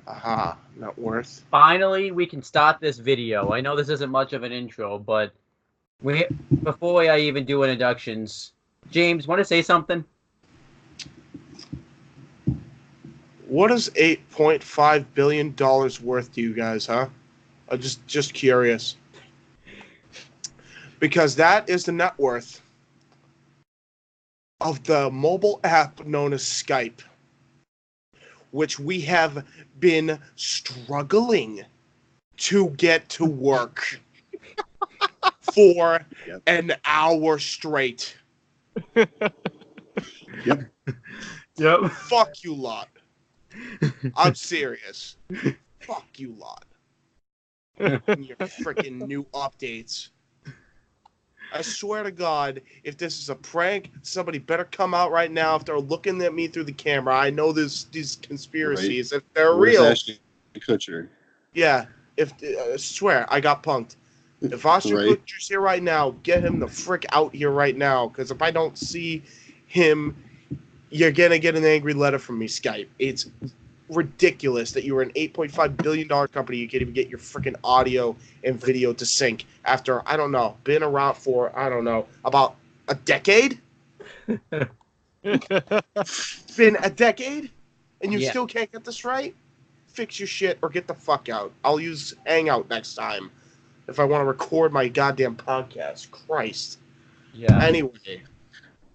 Aha, net worth. Finally, we can start this video. I know this isn't much of an intro, but before I even do introductions, James, want to say something? What is $8.5 billion worth to you guys, huh? I'm just curious. Because that is the net worth of the mobile app known as Skype, which we have been struggling to get to work for an hour straight. Yep. Fuck you lot. I'm serious. Fuck you lot. And your freaking new updates. I swear to God, if this is a prank, somebody better come out right now if they're looking at me through the camera. I know these conspiracies. Right. If they're real. Ashton Kutcher? Yeah. I swear, I got punked. If Ashton Kutcher's here right now, get him the frick out here right now. Because if I don't see him, you're going to get an angry letter from me, Skype. It's ridiculous that you're an $8.5 billion company. You can't even get your freaking audio and video to sync after, I don't know, been around for, I don't know, about a decade? Been a decade? And you still can't get this right? Fix your shit or get the fuck out. I'll use Hangout next time if I want to record my goddamn podcast. Christ. Yeah. Anyway.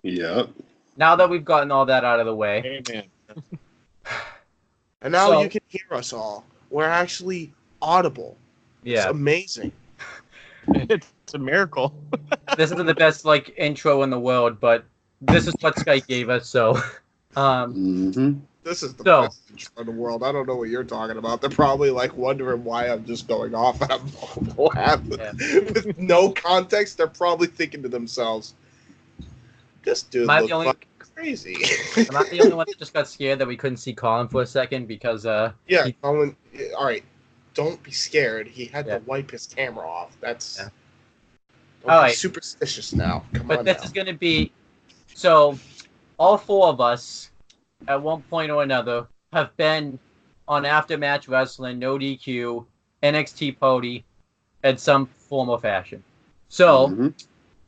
Yep. Now that we've gotten all that out of the way. Amen. And now you can hear us all. We're actually audible. Yeah. It's amazing. It's a miracle. This isn't the best intro in the world, but this is what Skype gave us, so This is the best intro in the world. I don't know what you're talking about. They're probably wondering why I'm just going off on a mobile app with no context. They're probably thinking to themselves, this dude looks fucking crazy. Am I the only one that just got scared that we couldn't see Colin for a second because yeah, Colin, alright. Don't be scared. He had to wipe his camera off. That's don't be superstitious now. Come on. But this is gonna be all four of us at one point or another have been on Aftermatch Wrestling, No DQ, NXT Pody, in some form or fashion. So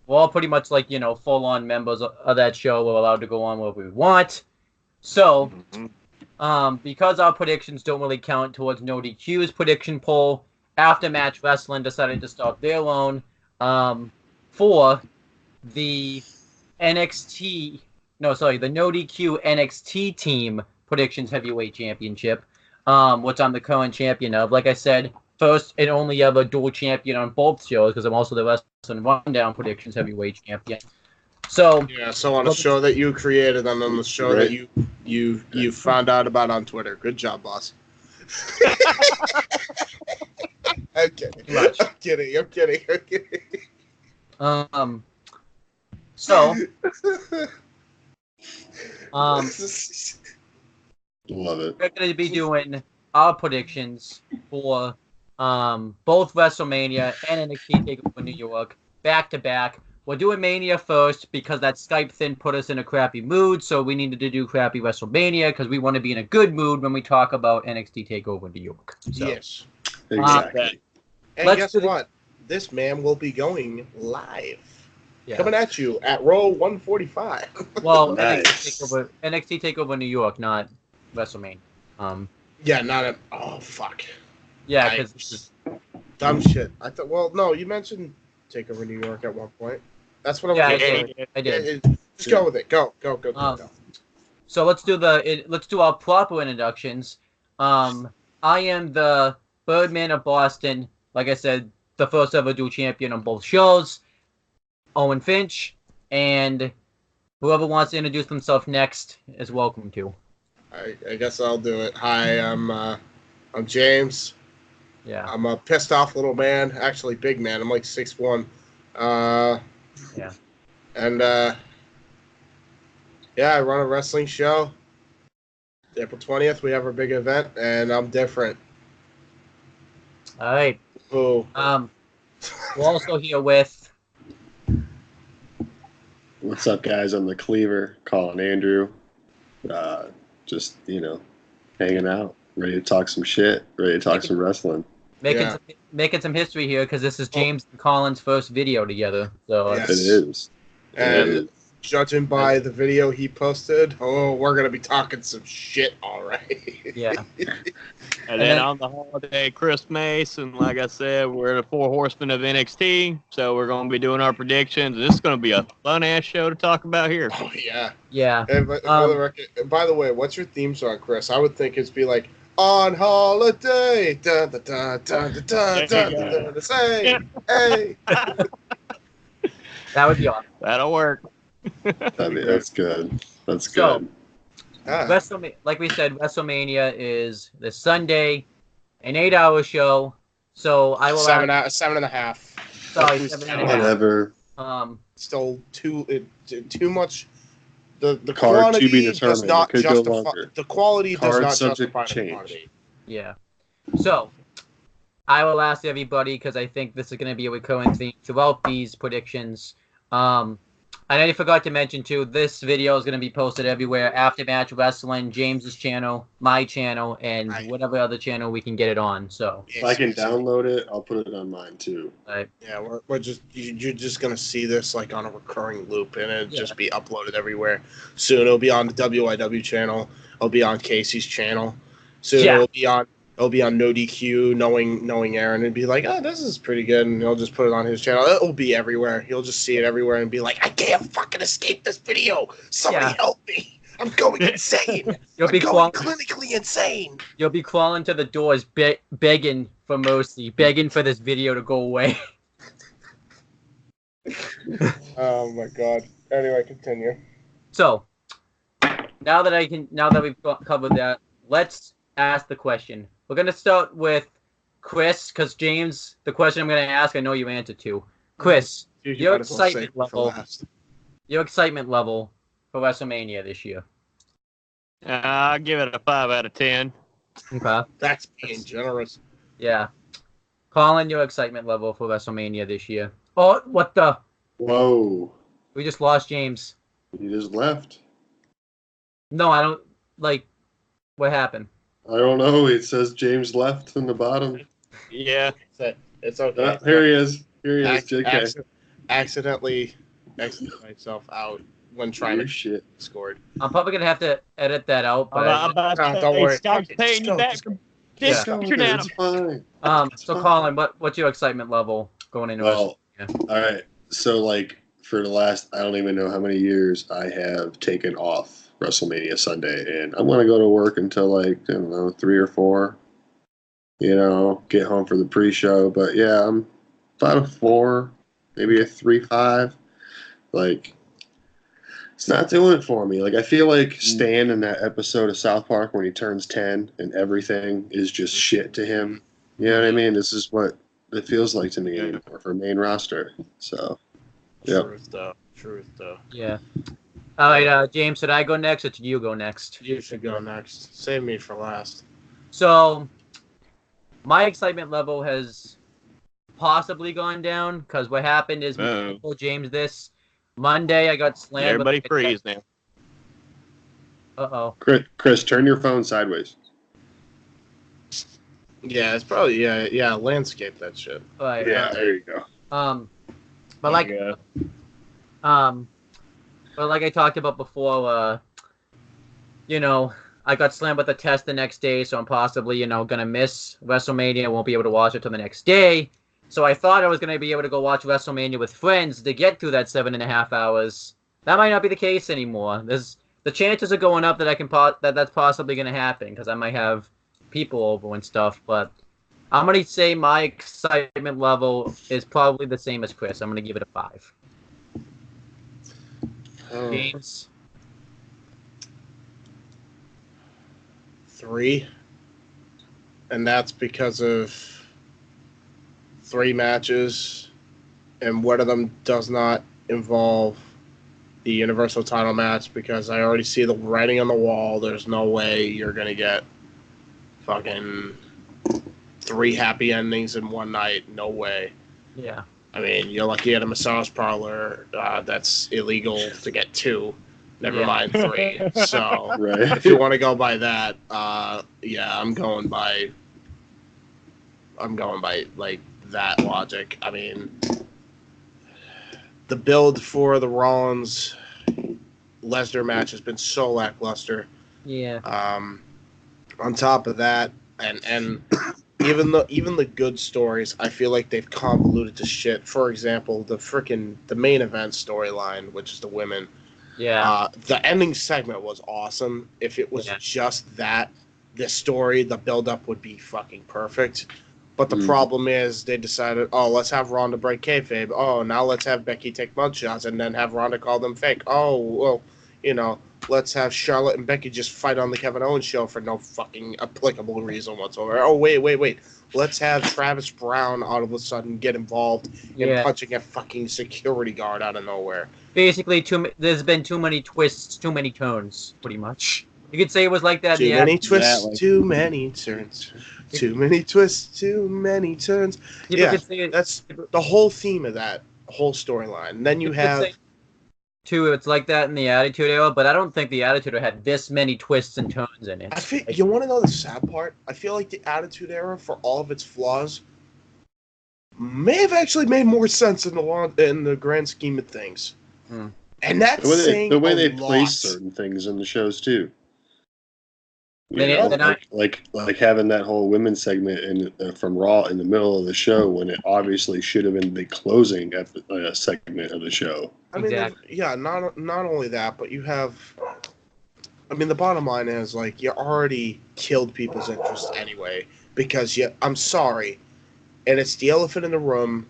we're all pretty much full-on members of that show. We're allowed to go on wherever we want. So, because our predictions don't really count towards No DQ's prediction poll, Aftermatch Wrestling decided to start their own for the the No DQ NXT team predictions heavyweight championship, which I'm the current champion of. Like I said, first and only ever dual champion on both shows because I'm also the Wrestling Rundown predictions heavyweight champion. So so on a show that you created and on the show that you found out about on Twitter. Good job, boss. I'm kidding. Love it. We're going to be doing our predictions for both WrestleMania and NXT TakeOver New York back to back. We're doing Mania first because that Skype thing put us in a crappy mood, so we needed to do crappy WrestleMania because we want to be in a good mood when we talk about NXT TakeOver New York. So, yes. Exactly. And guess what? This man will be going live. Yeah. Coming at you at row 145. Well, nice. NXT TakeOver New York, not WrestleMania. Yeah, not a... Oh, fuck. Yeah, because... Dumb shit. I thought... Well, no, you mentioned TakeOver New York at one point. That's what I was doing. I did. Just go with it. Go. So let's do our proper introductions. I am the Birdman of Boston. Like I said, the first ever dual champion on both shows. Owen Finch, and whoever wants to introduce themselves next is welcome to. I guess I'll do it. Hi, I'm James. Yeah. I'm a pissed off little man. Actually, big man. I'm like 6'1". Yeah. And I run a wrestling show. April 20th, we have our big event, and I'm different. All right. Ooh. We're also here with. What's up, guys? I'm the Cleaver, Colin Andrew. Just hanging out. Ready to talk some shit. Ready to talk some wrestling. Making some history here because this is James and Colin's first video together. So Yes. It is. And judging by the video he posted, we're gonna be talking some shit, all right. Yeah. And then on the holiday, Chris Mason, like I said, we're the 4 Horsemen of NXT, so we're going to be doing our predictions. This is going to be a fun-ass show to talk about here. Oh, yeah. Yeah. And for the record, by the way, what's your theme song, Chris? I would think it'd be like, on holiday, dun, dun, dun, dun, dun, dun, dun, dun, dun, say, hey. That would be awesome. That'll work. That's good. That's So, good. WrestleMania, like we said, WrestleMania is this Sunday, an 8-hour show. So I will 7.5. Sorry, 7.5. Whatever. Still too much. The Card quantity to be determined. does not It could go justify longer. the quality. Card Does not subject justify the change. quantity. Yeah. So I will ask everybody because I think this is going to be a recurring theme throughout these predictions. I know you forgot to mention too. This video is going to be posted everywhere: Aftermatch Wrestling, James's channel, my channel, and whatever other channel we can get it on. So If I can download it, I'll put it on mine too. right. Yeah, we're just you're just gonna see this like on a recurring loop, and it'll just be uploaded everywhere. Soon it'll be on the WIW channel. It'll be on Casey's channel. Soon it'll be on No DQ, knowing Aaron, and be like, oh, this is pretty good, and he'll just put it on his channel. It'll be everywhere. He'll just see it everywhere and be like, I can't fucking escape this video. Somebody help me. I'm going insane. You'll be going clinically insane. You'll be crawling to the doors, begging for mercy, begging for this video to go away. Oh my god. Anyway, continue. So now that we've covered that, let's ask the question. We're gonna start with Chris, because James, the question I'm gonna ask, I know you answered to. Chris, your excitement level for WrestleMania this year. I'll give it a 5 out of 10. Okay. That's being generous. Yeah. Colin, your excitement level for WrestleMania this year. Oh, what the? Whoa. We just lost James. He just left. No, I don't, what happened? I don't know. It says James left in the bottom. Yeah. It's okay. Here he is. Here he is, JK. Accidentally exited myself out when trying to scored. I'm probably going to have to edit that out. But don't worry. Stop paying you back from discussion, Adam. Fine. So, Colin, what's your excitement level going into All right. So, for the last, I don't even know how many years, I have taken off WrestleMania Sunday, and I'm going to go to work until, I don't know, 3 or 4. Get home for the pre-show. But, yeah, I'm about a 4, maybe a 3.5. It's not doing it for me. I feel like Stan in that episode of South Park when he turns 10 and everything is just shit to him. You know what I mean? This is what it feels like to me anymore for main roster. So, yeah. Truth, though. Yeah. All right, James, should I go next or should you go next? You should go next. Save me for last. So, my excitement level has possibly gone down because what happened is, I told James this. Monday, I got slammed. Everybody freeze now. Uh-oh. Chris, turn your phone sideways. Yeah, it's probably, landscape that shit. Right, yeah, there you go. But like I talked about before, I got slammed with a test the next day, so I'm possibly, gonna miss WrestleMania. I won't be able to watch it till the next day. So I thought I was gonna be able to go watch WrestleMania with friends to get through that 7.5 hours. That might not be the case anymore. The chances are going up that that's possibly gonna happen because I might have people over and stuff. But I'm gonna say my excitement level is probably the same as Chris. I'm gonna give it a 5. James? 3. And that's because of 3 matches, and one of them does not involve the Universal title match because I already see the writing on the wall. There's no way you're going to get fucking 3 happy endings in one night. No way. Yeah. I mean, you're lucky at a massage parlor. That's illegal to get 2. Never Yeah. mind 3. So Right. if you want to go by that, yeah, I'm going by like that logic. I mean, the build for the Rollins Lesnar match has been so lackluster. Yeah. On top of that, and even the good stories, I feel like they've convoluted to shit. For example, the main event storyline, which is the women. Yeah. The ending segment was awesome. If it was just that, this story, the build-up would be fucking perfect. But the problem is they decided, oh, let's have Ronda break kayfabe. Oh, now let's have Becky take mugshots and then have Ronda call them fake. Oh, well, let's have Charlotte and Becky just fight on the Kevin Owens show for no fucking applicable reason whatsoever. Oh, wait. Let's have Travis Brown all of a sudden get involved in punching a fucking security guard out of nowhere. Basically, there's been too many twists, too many turns, pretty much. You could say it was like that. Too many twists, too many turns. Too many twists, too many turns. That's the whole theme of that whole storyline. And then you have... Too, it's like that in the Attitude Era, but I don't think the Attitude Era had this many twists and turns in it. You want to know the sad part? I feel like the Attitude Era, for all of its flaws, may have actually made more sense in the grand scheme of things. And that's the way they place certain things in the shows too. Like having that whole women's segment from Raw in the middle of the show when it obviously should have been the closing segment of the show. I mean, not only that, but you have. I mean, the bottom line is like you already killed people's interest anyway because I'm sorry, and it's the elephant in the room.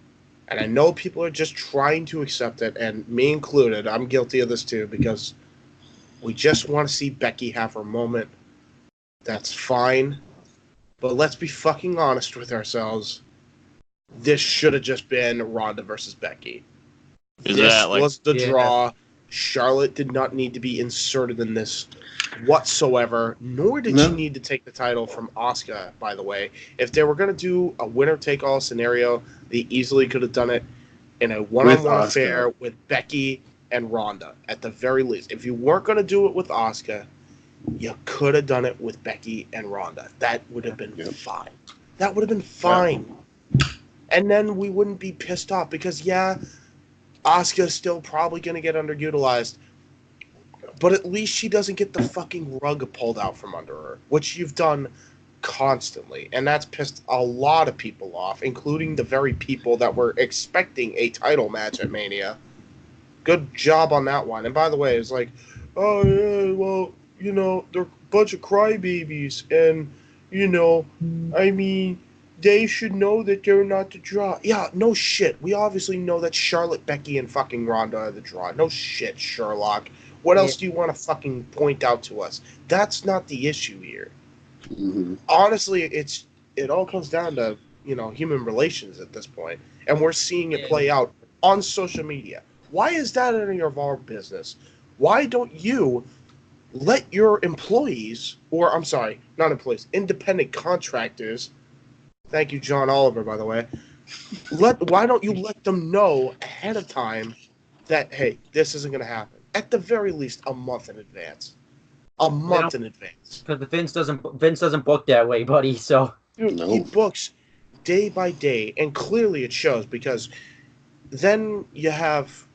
And I know people are just trying to accept it, and me included. I'm guilty of this too, because we just want to see Becky have her moment. That's fine. But let's be fucking honest with ourselves. This should have just been Ronda versus Becky. This was the draw. Charlotte did not need to be inserted in this whatsoever, nor did she need to take the title from Asuka, by the way. If they were going to do a winner-take-all scenario, they easily could have done it in a one-on-one affair with Becky and Ronda, at the very least. If you weren't going to do it with Asuka, you could have done it with Becky and Ronda. That would have been fine. That would have been fine. Yeah. And then we wouldn't be pissed off, because, Asuka's still probably going to get underutilized, but at least she doesn't get the fucking rug pulled out from under her, which you've done constantly. And that's pissed a lot of people off, including the very people that were expecting a title match at Mania. Good job on that one. And by the way, it's like, oh, yeah, well, they're a bunch of crybabies. And, I mean, they should know that they're not the draw. Yeah, no shit. We obviously know that Charlotte, Becky, and fucking Ronda are the draw. No shit, Sherlock. What else do you want to fucking point out to us? That's not the issue here. Mm-hmm. Honestly, it all comes down to, human relations at this point. And we're seeing it play out on social media. Why is that any of our business? Why don't you let your employees, or I'm sorry, not employees, independent contractors, thank you, John Oliver, by the way, why don't you let them know ahead of time that, hey, this isn't going to happen? At the very least, a month in advance. A month in advance. Because Vince doesn't book that way, buddy. So he books day by day, and clearly it shows, because then you have,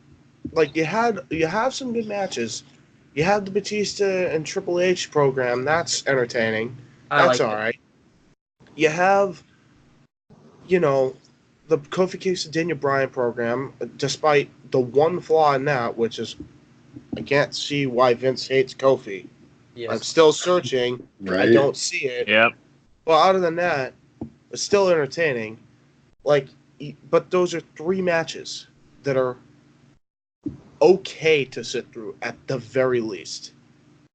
you have some good matches. You have the Batista and Triple H program. That's entertaining. That's all right. You have, the Kofi Kingston Daniel Bryan program, despite the one flaw in that, which is I can't see why Vince hates Kofi. Yes. I'm still searching. Right. I don't see it. Yep. Well, other than that, it's still entertaining. But those are 3 matches that are okay to sit through at the very least,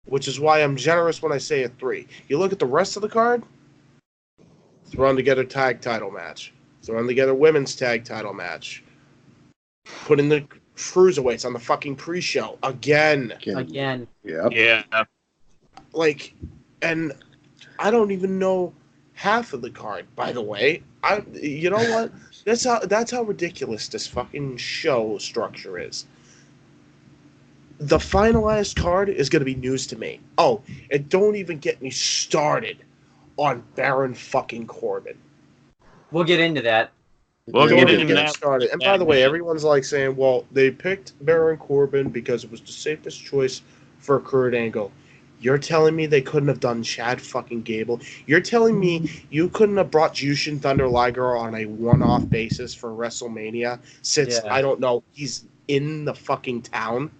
which is why I'm generous when I say a 3. You look at the rest of the card, thrown together tag title match, thrown together women's tag title match, put in the cruiserweights on the fucking pre-show again. Yep. Yeah. And I don't even know half of the card, by the way. You know what? That's how ridiculous this fucking show structure is. the finalized card is going to be news to me. Oh, and don't even get me started on Baron fucking Corbin. We'll get into that. We'll Don't get even into get me that. started. And by the way, everyone's like saying, well, they picked Baron Corbin because it was the safest choice for Kurt Angle. You're telling me they couldn't have done Chad fucking Gable? You're telling me you couldn't have brought Jushin Thunder Liger on a one-off basis for WrestleMania since, Yeah. I don't know, he's in the fucking town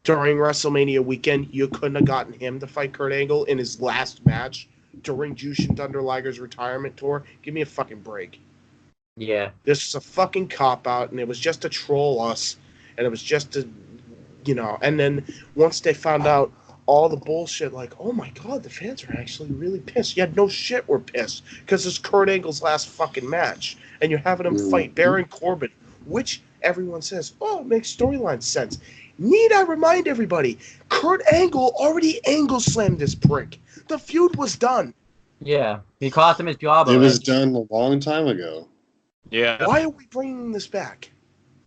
during WrestleMania weekend? You couldn't have gotten him to fight Kurt Angle in his last match during Jushin Thunder Liger's retirement tour? Give me a fucking break. Yeah. This is a fucking cop-out, and it was just to troll us, and it was just to, and then once they found out all the bullshit, like, oh my god, the fans are actually really pissed. Yeah, no shit, we're pissed, because it's Kurt Angle's last fucking match, and you're having him fight Baron Corbin, which everyone says, oh, it makes storyline sense. Need I remind everybody, Kurt Angle already angle slammed this prick. The feud was done. Yeah. He cost him his job. It was done a long time ago. Yeah. Why are we bringing this back?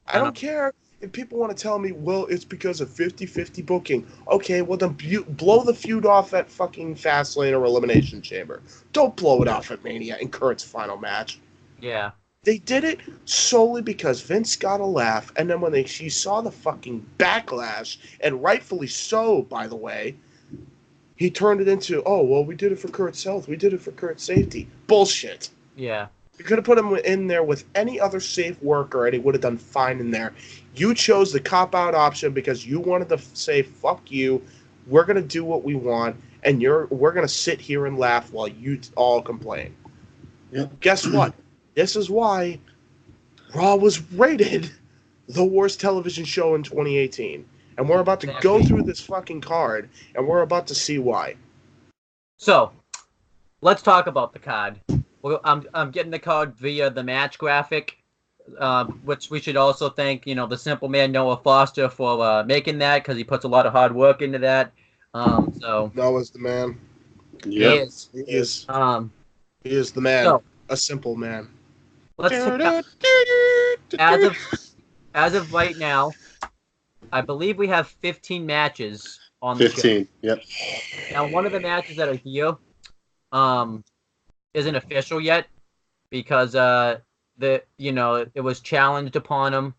I don't care if people want to tell me, well, it's because of 50-50 booking. Okay, well then blow the feud off at fucking Fastlane or Elimination Chamber. Don't blow it off at Mania in Kurt's final match. Yeah. They did it solely because Vince got a laugh, and then when she saw the fucking backlash, and rightfully so, by the way, he turned it into, oh, well, we did it for Kurt's health. We did it for Kurt's safety. Bullshit. Yeah. You could have put him in there with any other safe worker, and he would have done fine in there. You chose the cop-out option because you wanted to say, fuck you, we're going to do what we want, and we're going to sit here and laugh while you all complain. Yep. Guess what? This is why Raw was rated the worst television show in 2018. And we're about to go through this fucking card, and we're about to see why. So, let's talk about the card. I'm getting the card via the match graphic, which we should also thank, the simple man Noah Foster for making that, because he puts a lot of hard work into that. So Noah's the man. he is. He is. He is the man. So, a simple man. let's as of right now, I believe we have 15 matches on the show. 15, yep. Now, one of the matches that are here isn't official yet because it was challenged upon him,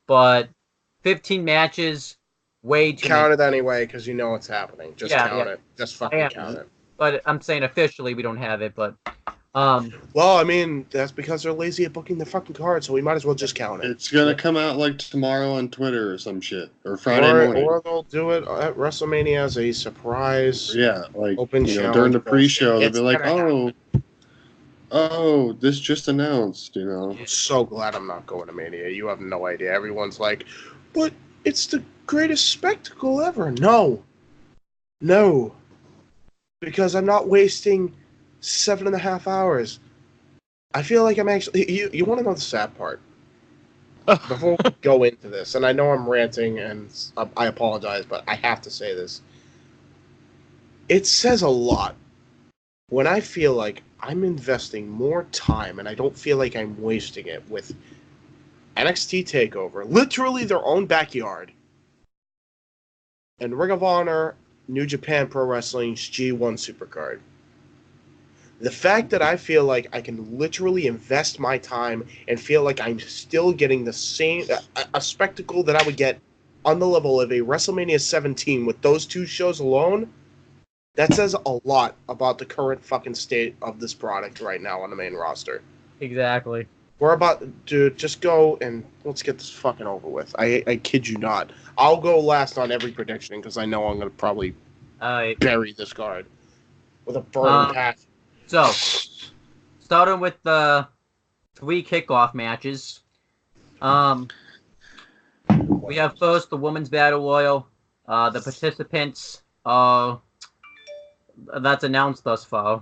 but 15 matches, way too Count many. it anyway, because you know what's happening. Just count it. Just fucking count it. But I'm saying officially we don't have it, but well, I mean, that's because they're lazy at booking the fucking card, so we might as well just count it. It's gonna come out like tomorrow on Twitter or some shit, or Friday morning. Or they'll do it at WrestleMania as a surprise. Yeah, like open during the pre-show, they'll be like, gonna "Oh, this just announced," I'm so glad I'm not going to Mania. You have no idea. Everyone's like, but it's the greatest spectacle ever. No. Because I'm not wasting 7.5 hours. I feel like I'm actually... You want to know the sad part? Before we go into this, and I know I'm ranting, and I apologize, but I have to say this. It says a lot when I feel like I'm investing more time, and I don't feel like I'm wasting it with NXT TakeOver, literally their own backyard, and Ring of Honor, New Japan Pro Wrestling's G1 Supercard. The fact that I feel like I can literally invest my time and feel like I'm still getting the same a spectacle that I would get on the level of a WrestleMania 17 with those two shows alone, that says a lot about the current fucking state of this product right now on the main roster. exactly. We're about to just go and let's get this fucking over with. I kid you not. I'll go last on every prediction because I know I'm going to probably bury this card with a burning passion. So, starting with the 3 kickoff matches. We have first the Women's Battle Royal. The participants that's announced thus far.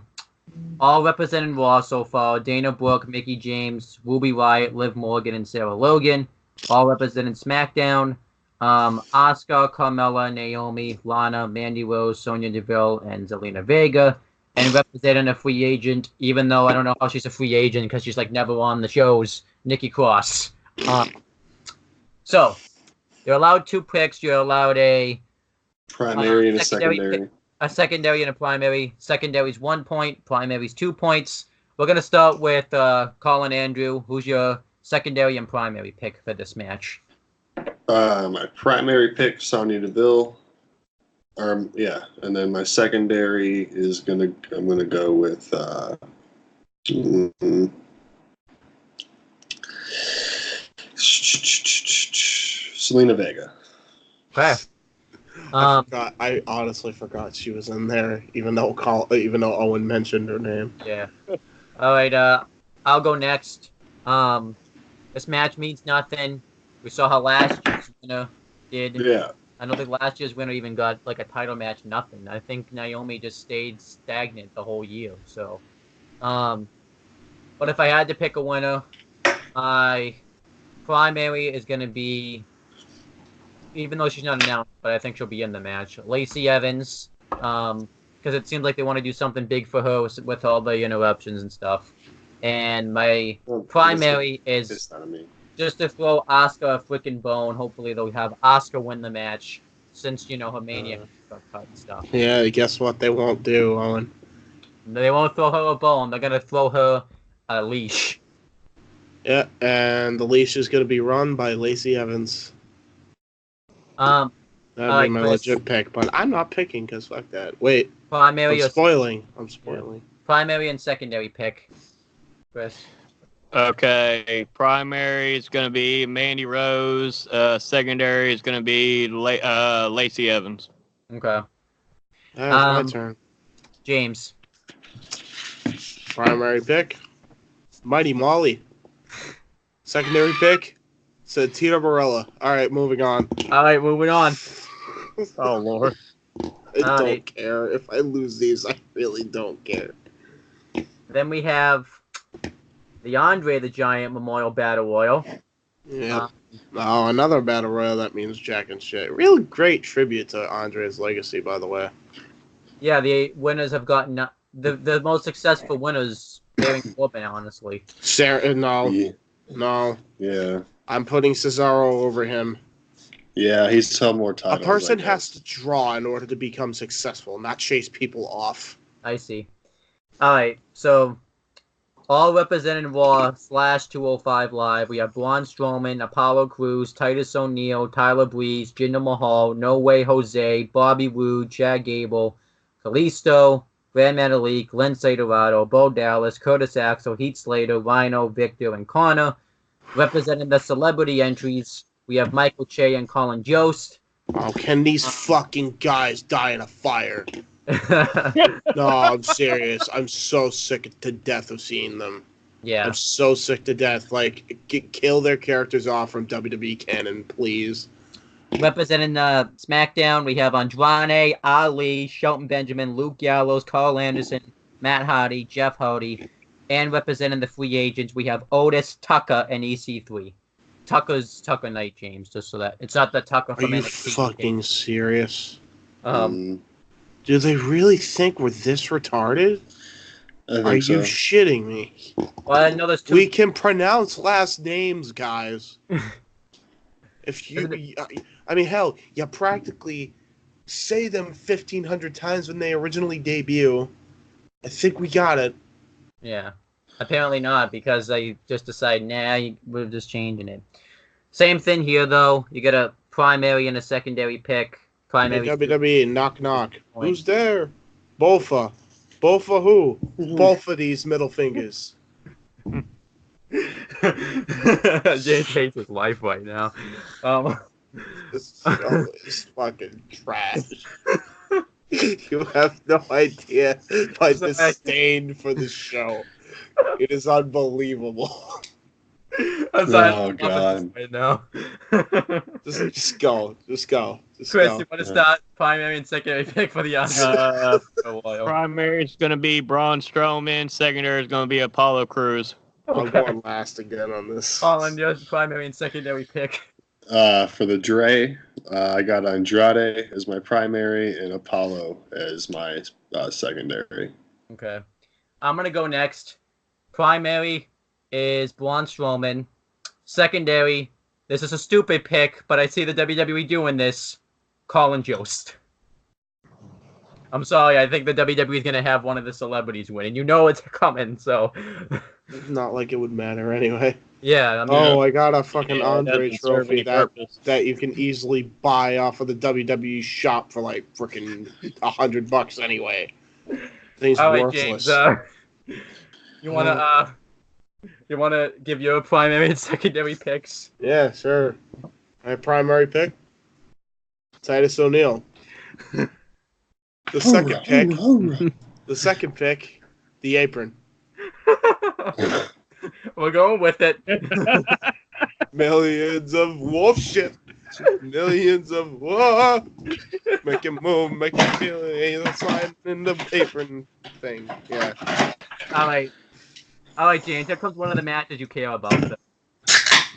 All representing Raw so far: Dana Brooke, Mickie James, Ruby Riott, Liv Morgan, and Sarah Logan. All representing SmackDown: Asuka, Carmella, Naomi, Lana, Mandy Rose, Sonya Deville, and Zelina Vega. And representing a free agent, even though I don't know how she's a free agent because she's like never on the shows, Nikki Cross. So, You're allowed 2 picks. You're allowed a Primary and a secondary secondary. a secondary and a primary. Secondary's 1 point. Primary's 2 points. We're gonna start with Colin Andrew. Who's your secondary and primary pick for this match? My primary pick, Sonya Deville. And then my secondary is I'm gonna go with Selena Vega. Okay. I honestly forgot she was in there, even though Owen mentioned her name. Yeah. All right. I'll go next. This match means nothing. We saw how last year's winner did. Yeah. I don't think last year's winner even got like a title match. Nothing. I think Naomi just stayed stagnant the whole year. So, but if I had to pick a winner, my primary is going to be, even though she's not announced, but I think she'll be in the match, Lacey Evans, because it seems like they want to do something big for her with all the interruptions and stuff. And my primary is just to throw Asuka a freaking bone. Hopefully they'll have Asuka win the match, since her Mania got cut and stuff. Yeah, guess what they won't do, Owen? They won't throw her a bone. They're gonna throw her a leash. Yeah, and the leash is gonna be run by Lacey Evans. That'd be my legit pick, but I'm not picking because fuck that. Wait, primary. I'm spoiling. Yeah. Primary and secondary pick, Chris. Okay, primary is going to be Mandy Rose. Secondary is going to be Lacey Evans. Okay. That's my turn. James. Primary pick, Mighty Molly. Secondary pick, Tina Barella. All right, moving on. Oh, Lord. I don't care. If I lose these, I really don't care. Then we have the Andre the Giant Memorial Battle Royal. Yeah. Another Battle Royal that means jack and shit. Real great tribute to Andre's legacy, by the way. Yeah, the winners have gotten the most successful winners Baron Corbin, honestly. No. Yeah. I'm putting Cesaro over him. Yeah, he's held more titles. A person has to draw in order to become successful, not chase people off. I see. All right, so all represented Raw /205 Live. We have Braun Strowman, Apollo Crews, Titus O'Neil, Tyler Breeze, Jinder Mahal, No Way Jose, Bobby Roode, Chad Gable, Kalisto, Grand Metalik, Lindsay Dorado, Bo Dallas, Curtis Axel, Heath Slater, Rhino, Victor, and Connor. Representing the celebrity entries, we have Michael Che and Colin Jost. Oh, can these fucking guys die in a fire? No, I'm serious. I'm so sick to death of seeing them. Yeah. I'm so sick to death. Like, kill their characters off from WWE canon, please. Representing the SmackDown, we have Andrade, Ali, Shelton Benjamin, Luke Gallows, Carl Anderson, Matt Hardy, Jeff Hardy. And representing the free agents, we have Otis, Tucker, and EC3. Tucker's Tucker Knight, James, just so that it's not the Tucker from NXT. Are you fucking serious? Um, Do they really think we're this retarded? Are you shitting me? Well, I know there's two. We can pronounce last names, guys. If you, I mean, hell, you practically say them 1,500 times when they originally debut. I think we got it. Yeah. Apparently not, because they just decide, we're just changing it. Same thing here, though. You get a primary and a secondary pick. Primary. WWE, knock, knock. Who's there? Bofa. Bofa who? Both of these middle fingers. James hates his life right now. This show is fucking trash. You have no idea my disdain for the show. It is unbelievable. Oh, God. Right now. Just go. Chris, you want to start primary and secondary pick for the Primary is going to be Braun Strowman. Secondary is going to be Apollo Crews. I'm going last again on this. Colin, your primary and secondary pick. For the Dre, I got Andrade as my primary and Apollo as my secondary. Okay. I'm going to go next. Primary is Braun Strowman. Secondary, this is a stupid pick, but I see the WWE doing this. Colin Jost. I'm sorry, I think the WWE is going to have one of the celebrities win, and you know it's coming, so... Not like it would matter anyway. Yeah, I mean... Oh, I got a fucking Yeah, it Andre doesn't serve trophy any purpose. that you can easily buy off of the WWE shop for like freaking $100 anyway. Thing's All right, worthless. James, you wanna give your primary and secondary picks? Yeah, sure. My primary pick, Titus O'Neil. The second pick, the apron. We're going with it. Millions of wolf shit. Millions of whoa. Make him move, make him feel it. Slide in the apron thing. Yeah. All right, James. Here comes one of the matches you care about. So.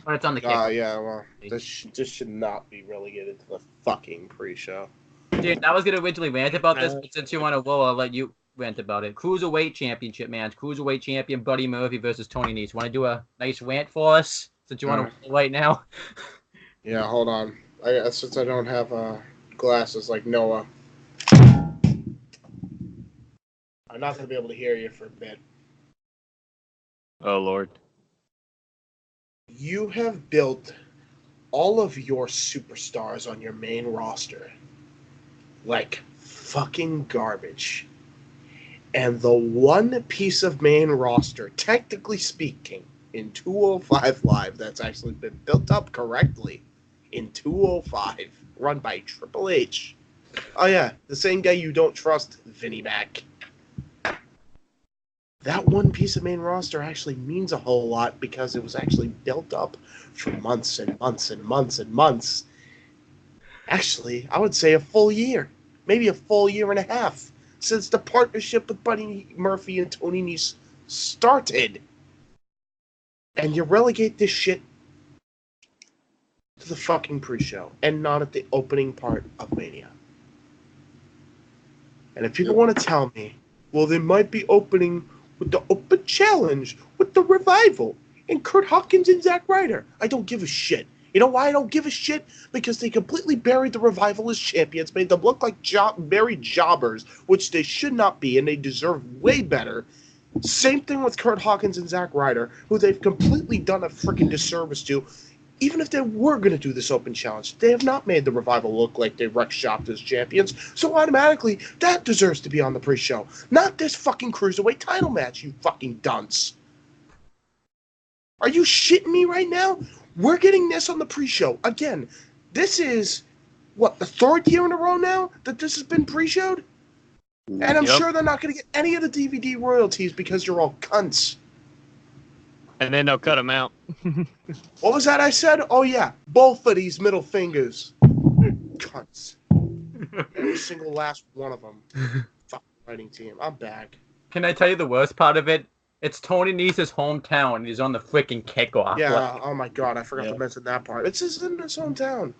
But it's on the kick. Yeah, well, this should not be relegated to the fucking pre-show. Dude, I was gonna originally rant about this, but since you want to roll, I'll let you rant about it. Cruiserweight Championship match. Cruiserweight Champion Buddy Murphy versus Tony Nese. Want to do a nice rant for us? Since you want to right now. Yeah, hold on. Since I don't have glasses like Noah, I'm not gonna be able to hear you for a bit. Oh, Lord. You have built all of your superstars on your main roster like fucking garbage. And the one piece of main roster, technically speaking, in 205 Live that's actually been built up correctly in 205, run by Triple H. Oh yeah, the same guy you don't trust, Vinnie Mac. That one piece of main roster actually means a whole lot because it was actually built up for months and months and months and months. Actually, I would say a full year. Maybe a full year and a half since the partnership with Buddy Murphy and Tony Nese started. And you relegate this shit to the fucking pre-show and not at the opening part of Mania. And if people want to tell me, well, they might be opening with the open challenge with the Revival and Kurt Hawkins and Zack Ryder, I don't give a shit. You know why I don't give a shit? Because they completely buried the Revival as champions, made them look like buried jobbers, which they should not be, and they deserve way better. Same thing with Kurt Hawkins and Zack Ryder, who they've completely done a freaking disservice to. Even if they were going to do this open challenge, they have not made the Revival look like they wreck shopped as champions, so automatically, that deserves to be on the pre-show. Not this fucking Cruiserweight title match, you fucking dunce. Are you shitting me right now? We're getting this on the pre-show. Again, this is, what, the third year in a row now that this has been pre-showed? And I'm sure they're not going to get any of the DVD royalties because you're all cunts. And then they'll cut them out. What was that I said? Oh, yeah. Both of these middle fingers. Cunts. Every single last one of them. Fucking writing team. I'm back. Can I tell you the worst part of it? It's Tony Nese's hometown, and he's on the freaking kickoff. Yeah, oh my god, I forgot to mention that part. It's just in his hometown.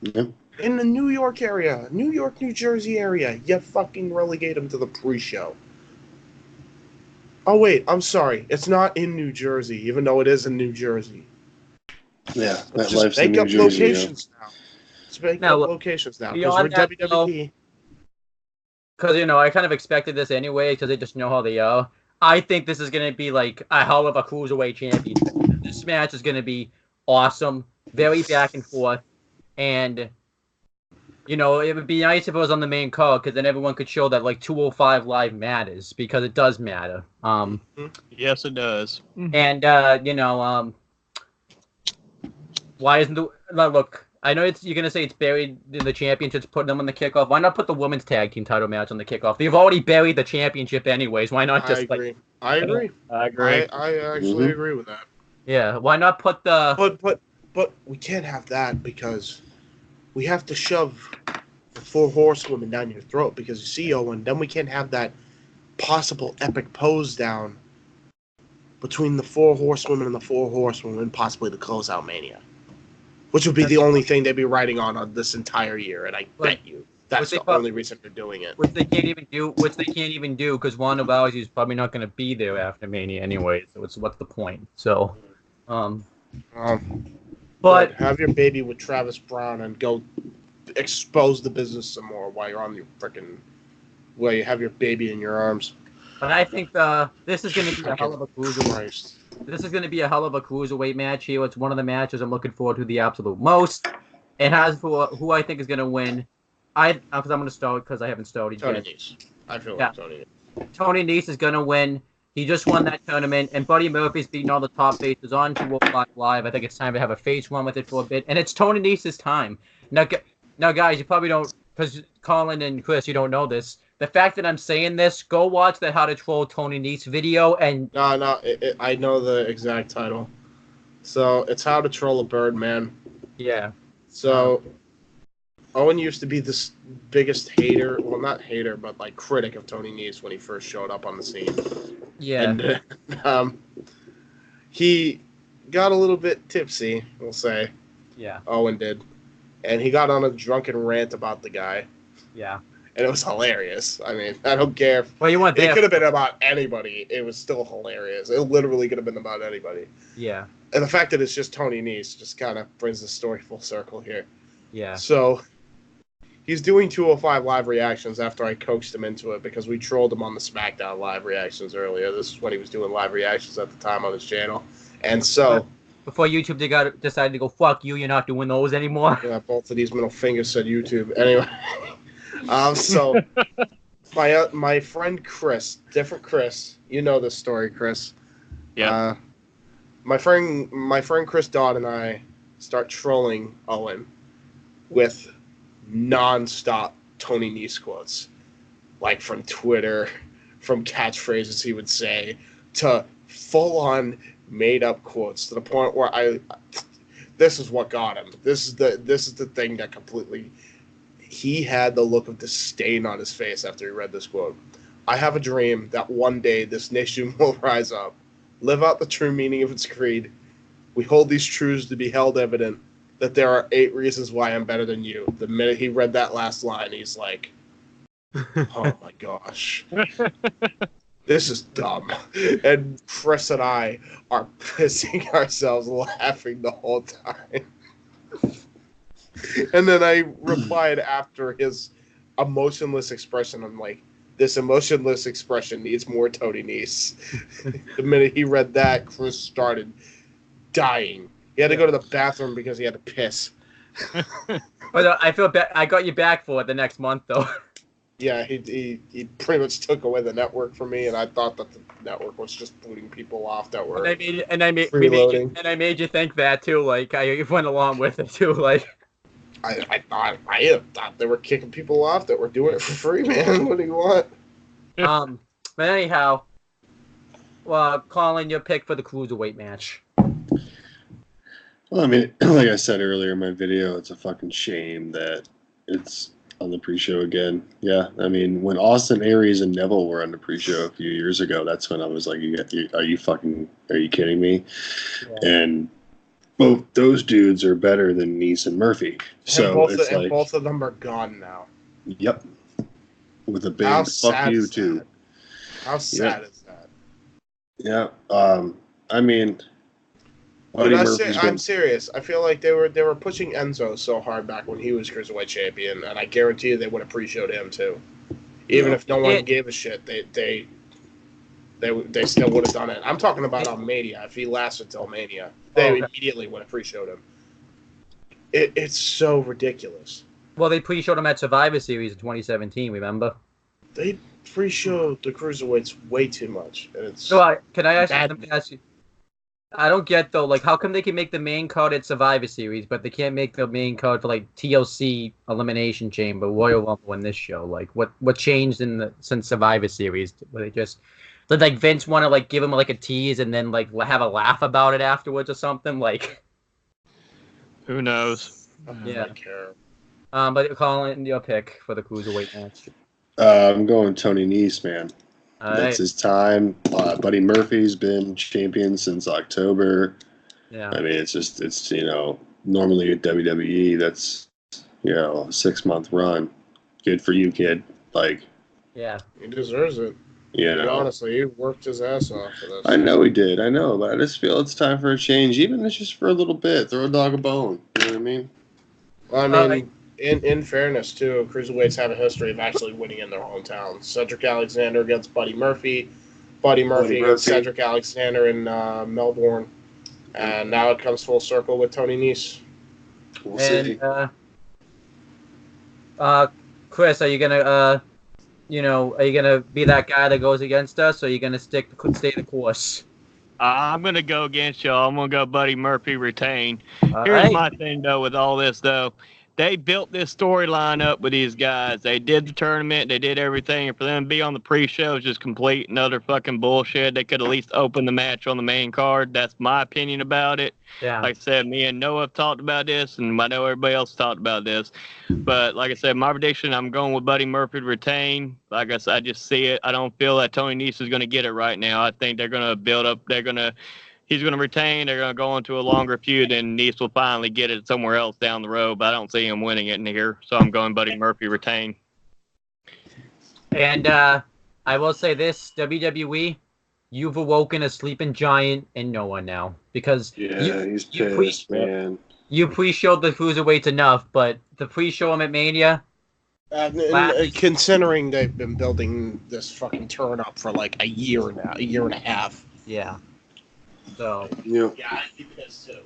Yeah. In the New York area. New York, New Jersey area. You fucking relegate him to the pre-show. Oh, wait, I'm sorry. It's not in New Jersey, even though it is in New Jersey. Yeah, that Let's life's just in make New up Jersey. locations now. Let's make up locations now, because we're WWE. Because, I kind of expected this anyway, because they just know how they are. I think this is going to be like a hell of a Cruiserweight championship. This match is going to be awesome, very back and forth, and, it would be nice if it was on the main card, because then everyone could show that, 205 Live matters, because it does matter. Yes, it does. And, why isn't look, I know you're going to say it's buried in the championships, putting them on the kickoff. Why not put the women's tag team title match on the kickoff? They've already buried the championship anyways. Why not just, I agree. I agree. I actually agree with that. Yeah, why not put the... But we can't have that because we have to shove the 4 horsewomen down your throat because you see, Owen, then we can't have that possible epic pose down between the 4 horsewomen and the 4 horsewomen, possibly to close out Mania. Which would be the only thing they'd be writing on this entire year, and I bet you that's the only reason they're doing it. Which they can't even do because Ronda Rousey is probably not going to be there after Mania anyway. So what's the point? So, But have your baby with Travis Brown and go expose the business some more while you're on your while you have your baby in your arms. But I think this is going to be a hell of a cruiserweight. This is going to be a hell of a cruiserweight match here. It's one of the matches I'm looking forward to the absolute most. And as for who I think is going to win, because I'm going to start because I haven't started Tony yet. Nese. I feel like Tony Nese is going to win. He just won that tournament, and Buddy Murphy's beating all the top faces on 205 Live. I think it's time to have a face run with it for a bit, and it's Tony Nese's time. Now, guys, you probably don't, because Colin and Chris, you don't know this. The fact that I'm saying this, go watch the How to Troll Tony Nese video, and... No, I know the exact title. So, it's How to Troll a Bird, man. Yeah. So, Owen used to be this biggest hater, well, not hater, but like critic of Tony Nese when he first showed up on the scene. Yeah. And he got a little bit tipsy, we'll say. Yeah. Owen did. And he got on a drunken rant about the guy. Yeah. And it was hilarious. I mean, I don't care. Well, you went there. It could have been about anybody. It was still hilarious. It literally could have been about anybody. Yeah. And the fact that it's just Tony Nese just kind of brings the story full circle here. Yeah. So, he's doing 205 Live reactions after I coaxed him into it because we trolled him on the SmackDown Live reactions earlier. This is when he was doing live reactions at the time on his channel. And so... Before YouTube decided to go, fuck you, you're not doing those anymore. Yeah, both of these middle fingers said YouTube. Anyway, so my friend Chris, different Chris, you know this story, Chris. Yeah. My friend Chris Dodd and I start trolling Owen with non-stop Tony Nese quotes, like from Twitter, from catchphrases he would say, to full-on made-up quotes, to the point where this is what got him. This is the thing that completely... He had the look of disdain on his face after he read this quote. I have a dream that one day this nation will rise up, live out the true meaning of its creed. We hold these truths to be held evident, that there are 8 reasons why I'm better than you. The minute he read that last line, he's like, oh my gosh. This is dumb. And Chris and I are pissing ourselves laughing the whole time. And then I replied after his emotionless expression. I'm like, this emotionless expression needs more Tony Nese. The minute he read that, Chris started dying. He had to go to the bathroom because he had to piss. But I feel bad. I got you back for it the next month, though. Yeah, he pretty much took away the network from me, and I thought that the network was just booting people off that were and I made you think that too. Like I went along with it too. Like I thought they were kicking people off that were doing it for free, man. What do you want? But anyhow, well, Colin, your pick for the cruiserweight match. Well, I mean, like I said earlier in my video, it's a fucking shame that it's on the pre-show again. Yeah, I mean, when Austin Aries and Neville were on the pre-show a few years ago, that's when I was like, are you kidding me? Yeah. And both those dudes are better than Nese and Murphy. So both of them are gone now. Yep. With a big fuck you too. How sad is that? Yeah. I mean, I'm serious. I feel like they were pushing Enzo so hard back when he was Cruiserweight Champion, and I guarantee you they would have pre-showed him too. Even if no one gave a shit, they still would have done it. I'm talking about on Mania. If he lasted till Mania, they immediately would have pre-showed him. It's so ridiculous. Well, they pre-showed him at Survivor Series in 2017. Remember? They pre-showed the Cruiserweights way too much, and it's. So, can I ask you? I don't get though, like, how come they can make the main card at Survivor Series, but they can't make the main card for like TLC Elimination Chamber, Royal Rumble in this show? Like, what changed since Survivor Series? Did like Vince want to like give him like a tease and then like have a laugh about it afterwards or something? Like, who knows? Yeah. I don't care. But Colin, your pick for the cruiserweight match. I'm going Tony Nese, man. Right. That's his time. Buddy Murphy's been champion since October. Yeah. I mean, it's normally at WWE, that's, a 6-month run. Good for you, kid. Like, yeah. He deserves it. You know, honestly, he worked his ass off for this. I know he did. I know, but I just feel it's time for a change, even if it's just for a little bit. Throw a dog a bone. You know what I mean? Well, I mean, in fairness, too, cruiserweights have a history of actually winning in their hometown. Cedric Alexander against Buddy Murphy. Buddy Murphy against Cedric Alexander in Melbourne. And now it comes full circle with Tony Nese. We'll see. Chris, are you gonna are you gonna be that guy that goes against us, or are you gonna stay the course? I'm gonna go against y'all. I'm gonna go Buddy Murphy retain. All Here's right. my thing though with all this though. They built this storyline up with these guys. They did the tournament. They did everything. And for them to be on the pre-show is just complete and utter fucking bullshit. They could at least open the match on the main card. That's my opinion about it. Yeah. Like I said, me and Noah have talked about this, and I know everybody else talked about this. But like I said, my prediction, I'm going with Buddy Murphy to retain. Like I said, I just see it. I don't feel that Tony Nese is going to get it right now. I think they're going to build up. He's going to retain. They're going to go into a longer feud, and Nese will finally get it somewhere else down the road. But I don't see him winning it in here, so I'm going Buddy Murphy retain. And I will say this, WWE, you've awoken a sleeping giant in Noah now, because he's pissed, man. You pre-showed the cruiserweights enough, but the pre-show him at Mania. Considering they've been building this fucking turn up for like a year now, a year and a half. Yeah. So. Yeah, I'd be pissed too.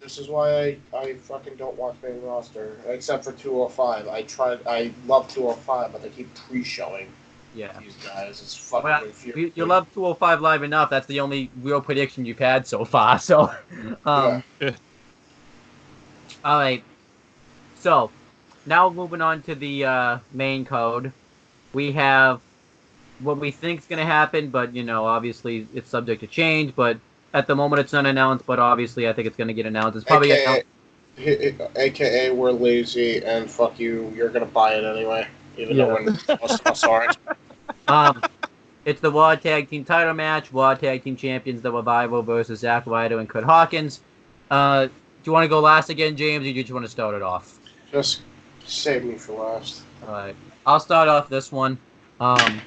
This is why I fucking don't watch main roster, except for 205. I love 205, but they keep pre-showing. Yeah. These guys, it's fucking infuriating. You love 205 Live enough. That's the only real prediction you've had so far. So, all right. So, now moving on to the main code, we have what we think is going to happen, but obviously it's subject to change. But at the moment, it's unannounced. But obviously, I think it's going to get announced. It's probably AKA we're lazy and fuck you. You're going to buy it anyway, even though we're sorry. It's the Raw Tag Team title match. Raw Tag Team champions, The Revival versus Zack Ryder and Kurt Hawkins. Do you want to go last again, James, or do you just want to start it off? Just save me for last. All right. I'll start off this one. I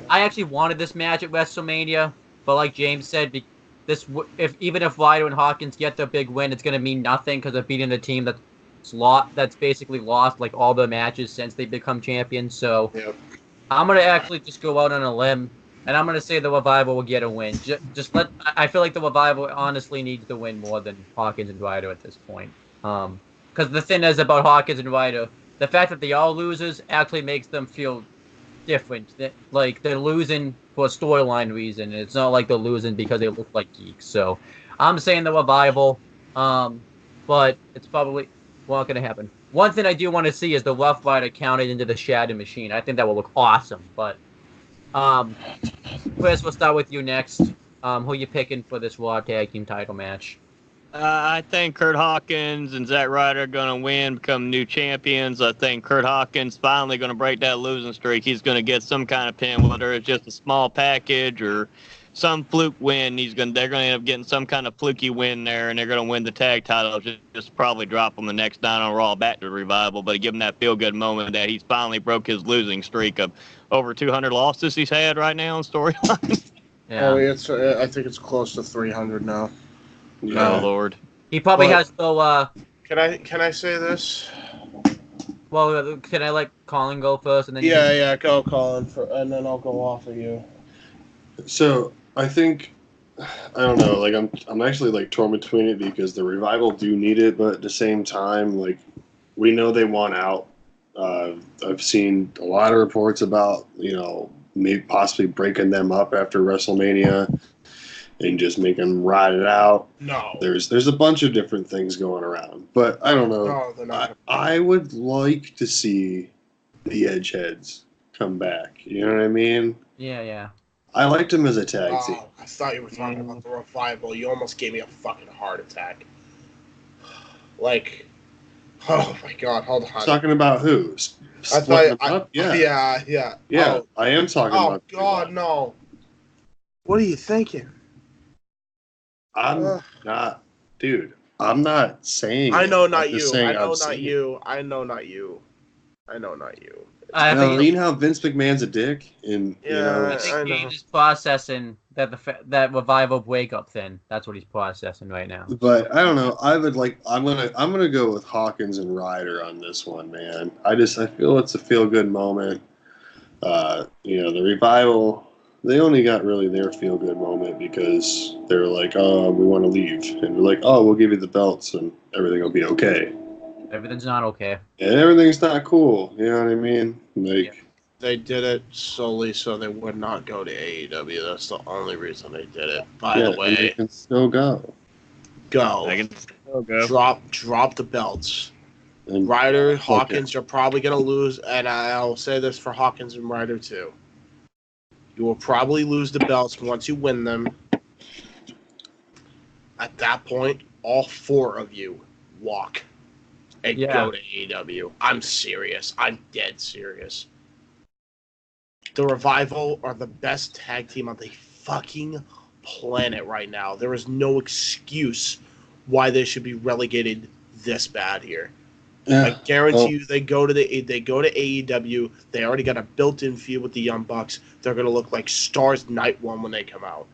actually wanted this match at WrestleMania, but like James said, even if Ryder and Hawkins get the big win, it's going to mean nothing because they're beating a team that's basically lost like all the matches since they become champions. So I'm gonna actually just go out on a limb, and I'm gonna say the Revival will get a win. I feel like the Revival honestly needs to win more than Hawkins and Ryder at this point. Because the thing is about Hawkins and Ryder, the fact that they are losers actually makes them feel different. Like they're losing for a storyline reason. It's not like they're losing because they look like geeks. So I'm saying the Revival, but it's probably not going to happen. One thing I do want to see is the Rough Rider counted into the Shadow Machine. I think that will look awesome. But Chris, we'll start with you next. Who you picking for this Raw Tag Team title match? I think Kurt Hawkins and Zack Ryder are going to win, become new champions. I think Kurt Hawkins finally going to break that losing streak. He's going to get some kind of pin, whether it's just a small package or some fluke win. They're going to end up getting some kind of fluky win there, and they're going to win the tag title. Just probably drop them the next night on Raw back to the Revival, but give him that feel-good moment that he's finally broke his losing streak of over 200 losses he's had right now in storyline. Yeah. I think it's close to 300 now. Oh Lord. He probably has to. Can I say this? Well, can I let Colin go first, and then? Yeah, go Colin, and then I'll go off of you. So I think, I don't know, like I'm actually like torn between it because the Revival do need it, but at the same time, like we know they want out. I've seen a lot of reports about maybe possibly breaking them up after WrestleMania and just make them ride it out. No, there's a bunch of different things going around, but I don't know. No, they're not. I would like to see the Edgeheads come back. You know what I mean? Yeah. I liked him as a tag team. I thought you were talking about the Revival. You almost gave me a fucking heart attack. Like, oh my god, hold on. Talking about who? I thought, yeah. Yeah, I am talking about. Oh god, no. What are you thinking? I'm not, dude. I'm not saying. I know not you. I know not you. I know, not you. I You think, know how Vince McMahon's a dick, and you know, I think I know. James is processing that revival breakup thing. That's what he's processing right now. but I don't know. I'm gonna go with Hawkins and Ryder on this one, man. I feel it's a feel good moment. You know, the revival, they only got really their feel good moment because they're like, oh, we want to leave, and we're like, oh, we'll give you the belts and everything will be okay. Everything's not okay. And everything's not cool. You know what I mean? Like. Yeah. They did it solely so they would not go to AEW. That's the only reason they did it. By Yeah, the and way, they can still go. go. I can still go. Drop the belts. And Ryder, Hawkins, you're probably going to lose, and I'll say this for Hawkins and Ryder too. You will probably lose the belts once you win them. At that point, all 4 of you walk and go to AEW. I'm serious. I'm dead serious. The Revival are the best tag team on the fucking planet right now. There is no excuse why they should be relegated this bad here. yeah. I guarantee you, they go to AEW. They already got a built-in feud with the Young Bucks. They're gonna look like stars night one when they come out.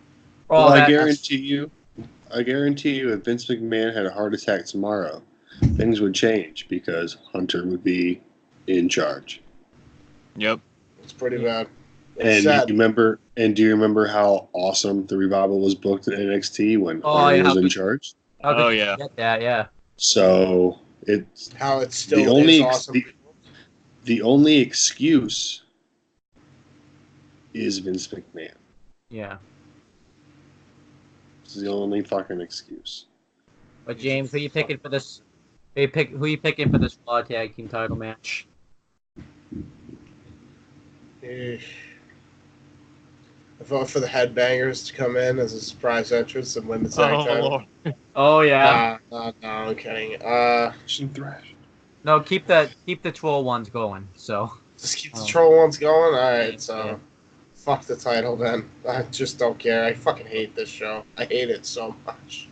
Well, I guarantee you, if Vince McMahon had a heart attack tomorrow, things would change because Hunter would be in charge. Yep. It's pretty bad. And It's sad. do you remember how awesome the Revival was booked at NXT when Hunter was in charge? How could you yeah. forget that? Yeah. So it's How it's still the only is awesome. the only excuse is Vince McMahon. Yeah. It's the only fucking excuse. But James, who you picking for this? Who you picking for this Raw Tag Team title match? I vote for the Headbangers to come in as a surprise entrance and win the tag title. Lord. Oh yeah. No, I'm kidding. Thrash. No, keep the troll ones going. So. Just keep the troll ones going. All right, so Yeah. fuck the title then. I just don't care. I fucking hate this show. I hate it so much.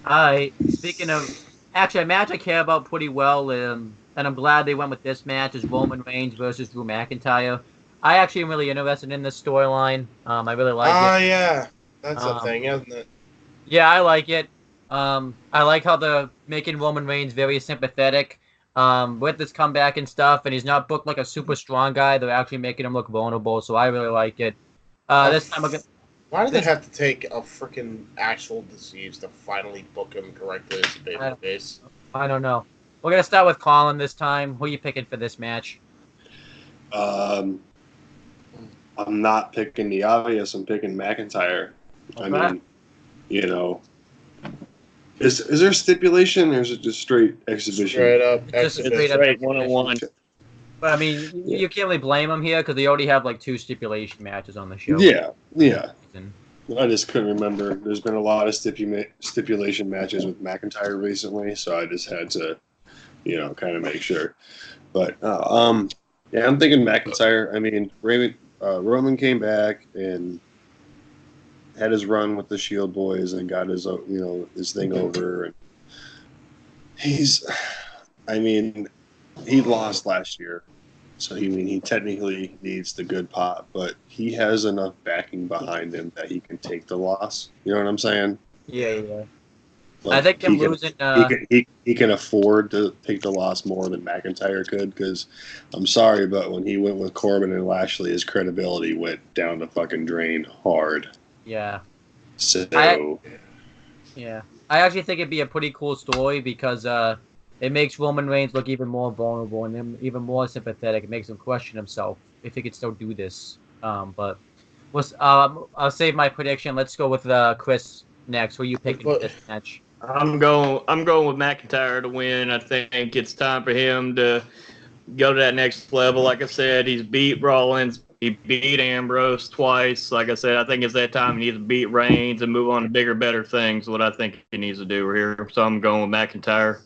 Alright, speaking of, actually, a match I care about pretty well, and I'm glad they went with this match, is Roman Reigns versus Drew McIntyre. I actually am really interested in this storyline. I really like it. Yeah. That's a thing, isn't it? Yeah, I like it. I like how they're making Roman Reigns very sympathetic with this comeback and stuff, and he's not booked like a super strong guy. They're actually making him look vulnerable, so I really like it. This time Why do they have to take a freaking actual disease to finally book him correctly as a babyface? I don't know. We're going to start with Colin this time. Who are you picking for this match? I'm not picking the obvious. I'm picking McIntyre. Okay. I mean, you know, is there stipulation or is it just straight exhibition? Straight up. Just exhibition. straight up Right, 1-on-1. But I mean, you can't really blame them here because they already have like 2 stipulation matches on the show. Yeah. And- I just couldn't remember. There's been a lot of stipulation matches with McIntyre recently, so I just had to, kind of make sure. But yeah, I'm thinking McIntyre. I mean, Roman came back and had his run with the Shield Boys and got his thing over. And he lost last year, so he technically needs the good pop, but he has enough backing behind him that he can take the loss. You know what I'm saying? Yeah. Like, I think him losing. He can afford to take the loss more than McIntyre could, because I'm sorry, but when he went with Corbin and Lashley, his credibility went down the fucking drain hard. Yeah. So I actually think it'd be a pretty cool story because it makes Roman Reigns look even more vulnerable and even more sympathetic. It makes him question himself if he could still do this. But I'll save my prediction. Let's go with Chris next. Who are you picking for this match? I'm going with McIntyre to win. I think it's time for him to go to that next level. Like I said, he's beat Rollins. He beat Ambrose twice. Like I said, I think it's that time he needs to beat Reigns and move on to bigger, better things. What I think he needs to do here. So I'm going with McIntyre.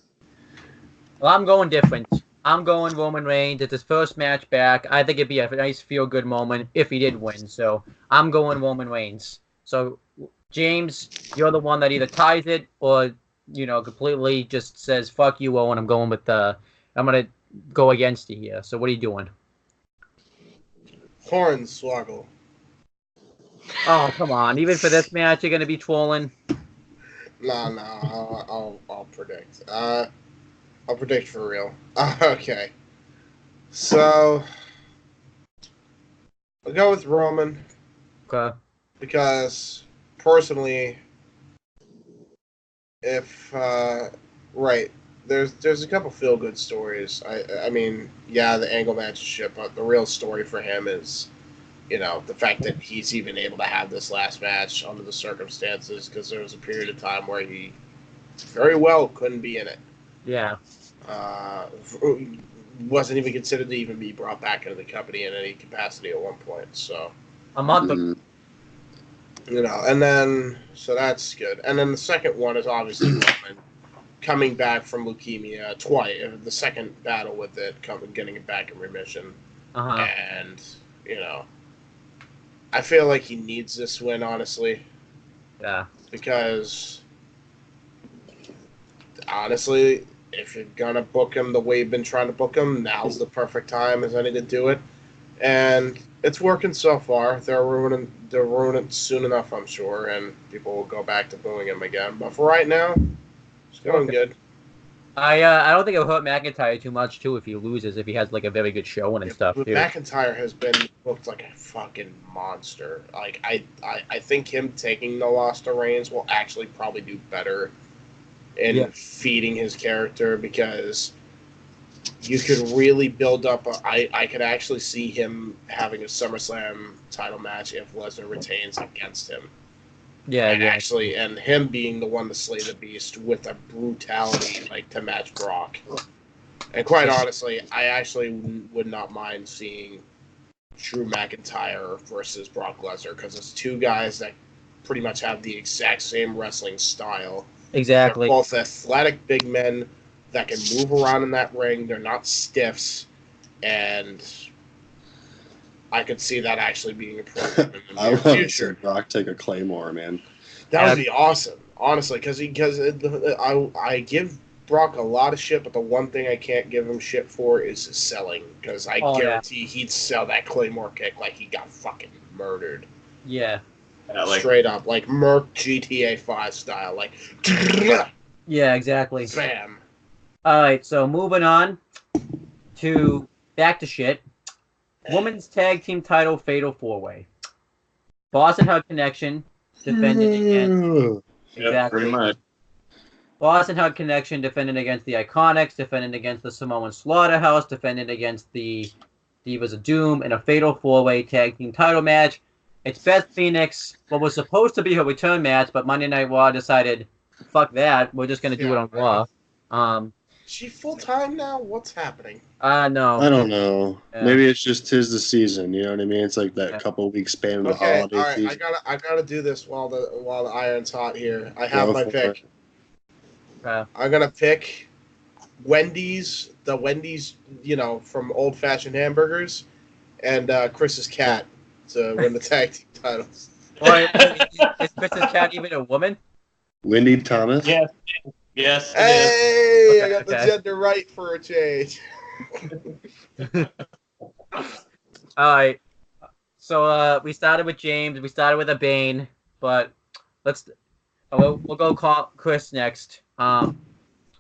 Well, I'm going different. I'm going Roman Reigns. It's his first match back. I think it'd be a nice feel-good moment if he did win. So I'm going Roman Reigns. So, James, you're the one that either ties it or, completely just says, fuck you, Owen. I'm going with I'm going to go against you here. So what are you doing? Hornswoggle. Oh, come on. Even for this match, you're going to be trolling? No, I'll predict. I'll predict for real. Okay. So, I'll go with Roman. Okay. Because, personally, if, right, there's a couple feel-good stories. I mean, yeah, the angle match is shit, but the real story for him is, the fact that he's even able to have this last match under the circumstances, because there was a period of time where he very well couldn't be in it. Yeah. Wasn't even considered to even be brought back into the company in any capacity at one point. So A month ago. and then so that's good. And then the second one is obviously Roman coming back from leukemia twice. The second battle with it, getting it back in remission, and I feel like he needs this win, honestly. Yeah. Because honestly, if you're gonna book him the way you've been trying to book him, now's the perfect time as any to do it. And it's working so far. They'll ruin it soon enough, I'm sure, and people will go back to booing him again. But for right now, it's going good. I don't think it'll hurt McIntyre too much too if he loses, if he has like a very good showing and stuff too. McIntyre has been booked like a fucking monster. Like I think him taking the loss to Reigns will actually probably do better in feeding his character, because you could really build up. I could actually see him having a SummerSlam title match if Lesnar retains against him. And him being the one to slay the beast with a brutality like to match Brock. And quite honestly, I actually would not mind seeing Drew McIntyre versus Brock Lesnar, because it's two guys that pretty much have the exact same wrestling style. Exactly. They're both athletic big men that can move around in that ring. They're not stiffs, and I could see that actually being a problem in the near future. Brock take a Claymore, man. That would be awesome, honestly, because I give Brock a lot of shit, but the one thing I can't give him shit for is his selling, because I guarantee he'd sell that Claymore kick like he got fucking murdered. Yeah. Straight up, like Merc GTA 5 style, like. Yeah, exactly. Bam. All right, so moving on to back to shit. Women's Tag Team Title Fatal 4-Way. Boston Hug Connection defended against. Exactly. Pretty much. Boston Hug Connection defended against the Iconics, defended against the Samoan Slaughterhouse, defended against the Divas of Doom in a Fatal 4-Way Tag Team Title match. It's Beth Phoenix, what was supposed to be her return match, but Monday Night Raw decided, fuck that, we're just going to do it on Raw. She full-time now? What's happening? No. I don't know. Yeah. Maybe it's just 'tis the season, you know what I mean? It's like that couple week span of the holiday season. I gotta do this while the iron's hot here. I have my pick. I'm gonna pick Wendy's, from Old Fashioned Hamburgers, and Chris's cat to win the tag team titles. Is Chris's cat even a woman? Wendy Thomas? Yes. Hey, I got the gender right for a change. All right. So we started with James. We started with a Bane, but we'll go call Chris next. Who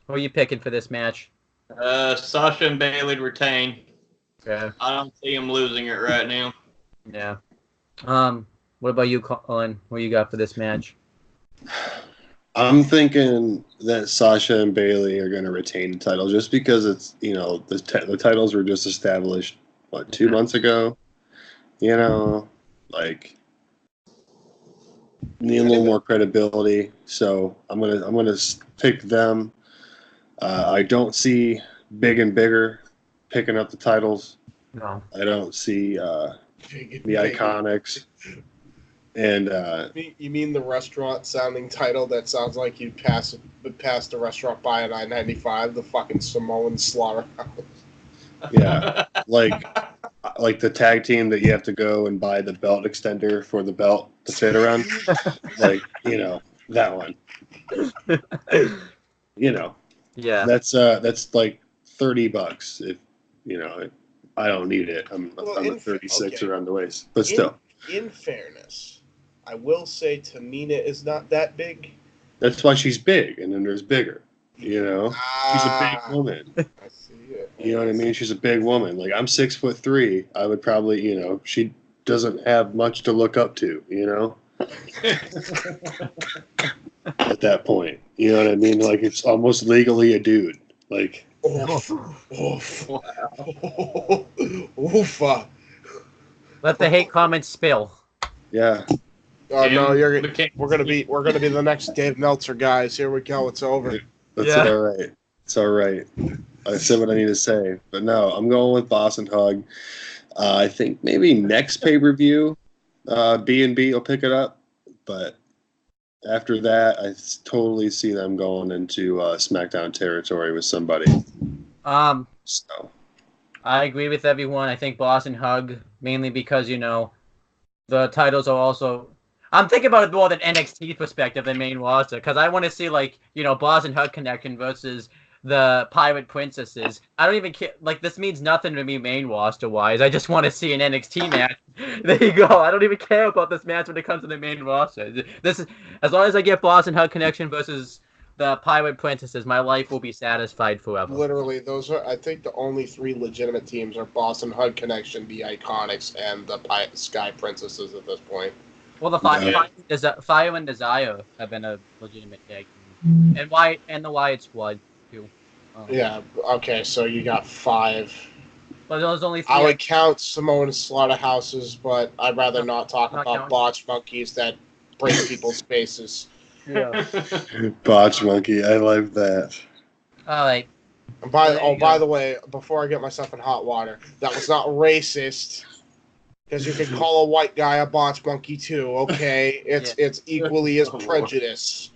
are you picking for this match? Sasha and Bayley retain. Okay. I don't see him losing it right now. Yeah. What about you, Colin? What you got for this match? I'm thinking that Sasha and Bayley are going to retain the title just because it's, the titles were just established, 2 months ago? Need a little more credibility. So I'm gonna pick them. I don't see Big and Bigger picking up the titles. No. I don't see the Iconics. And you mean the restaurant sounding title that sounds like you pass the restaurant by at I-95, the fucking Samoan Slaughterhouse. Yeah, like the tag team that you have to go and buy the belt extender for the belt to fit around. that one. Yeah. That's like $30 if I don't need it. I'm a 36 around the waist, but still. In fairness, I will say Tamina is not that big. That's why she's big, and then there's bigger. She's a big woman. I see it. You know what I mean? She's a big woman. Like, I'm 6'3". I would probably, she doesn't have much to look up to, at that point. You know what I mean? Like, it's almost legally a dude. Like, oof. Let the hate comments spill. Yeah. Oh no, we're gonna be the next Dave Meltzer guys. Here we go. It's over. That's all right. It's all right. I said what I need to say, but no, I'm going with Boss and Hug. I think maybe next pay-per-view, B&B will pick it up, but after that, I totally see them going into SmackDown territory with somebody. So I agree with everyone. I think Boss and Hug, mainly because the titles are also. I'm thinking about it more than NXT perspective than main roster, because I want to see Boss and Hug connection versus the Pirate Princesses. I don't even care. Like, this means nothing to me main roster wise. I just want to see an NXT match. There you go. I don't even care about this match when it comes to the main roster. This is as long as I get Boss and Hug connection versus the Pirate Princesses, my life will be satisfied forever. Literally, those are. I think the only 3 legitimate teams are Boss and Hug connection, the Iconics, and the Sky Princesses at this point. Well, the Fire and Desire have been a legitimate tag team, and the Wyatt Squad too. Yeah. Okay. So you got 5. But those only 3. I would count Samoan slaughterhouses, but I'd rather not talk about botch monkeys that break people's faces. Yeah. Botch monkey. I like that. All right. And by the way, before I get myself in hot water, that was not racist. Because you can call a white guy a botch monkey too, okay? It's equally as prejudice.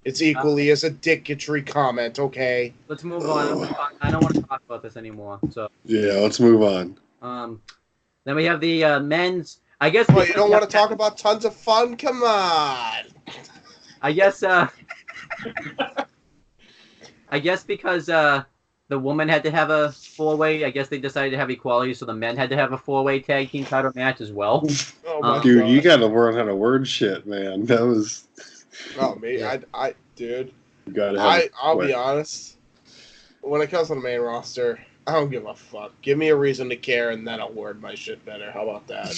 It's equally as a dicketry comment, okay? Let's move on. I don't want to talk about this anymore. So yeah, let's move on. Then we have the men's. I guess. Well, you don't want to talk about tons of fun? Come on. I guess. I guess because the woman had to have a 4-way. I guess they decided to have equality, so the men had to have a 4-way tag team title match as well. Oh my dude, God. you got to learn how to word shit, man. That was. Oh me, dude. You gotta I'll be honest. When it comes to the main roster, I don't give a fuck. Give me a reason to care, and then I'll word my shit better. How about that?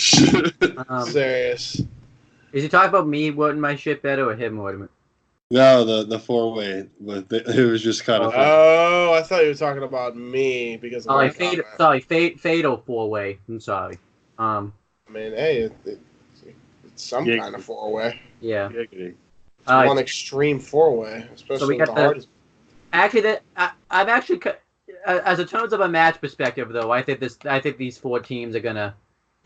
Serious. Is he talking about me wording my shit better or him wording it? No, the 4-way, but it was just kind of. Oh, I thought you were talking about me because. Fatal 4-way. I'm sorry. I mean, hey, it's some kind of 4-way. Yeah. One extreme 4-way, especially so we got the hardest. Actually, I'm actually, as a terms of a match perspective, though, I think these 4 teams are gonna.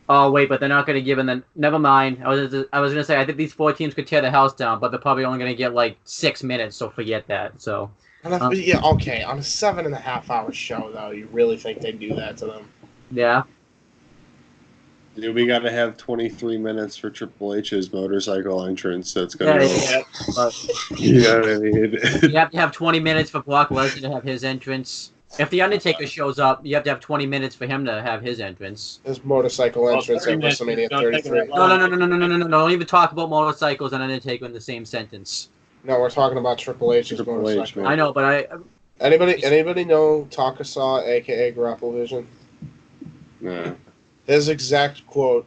Oh wait, but they're not gonna give them. Never mind. I was gonna say I think these 4 teams could tear the house down, but they're probably only gonna get like 6 minutes, so forget that. So. Yeah, okay. On a 7.5-hour show, though, you really think they'd do that to them? Yeah. Dude, we got to have 23 minutes for Triple H's motorcycle entrance. That's gonna. You know what I mean? You have to have 20 minutes for Brock Lesnar to have his entrance. If the Undertaker shows up, you have to have 20 minutes for him to have his entrance. His motorcycle entrance at WrestleMania 33. No. Don't even talk about motorcycles and Undertaker in the same sentence. No, we're talking about Triple H's motorcycle. I know, but Anybody know Takasaw, a.k.a. Grapple Vision? No. His exact quote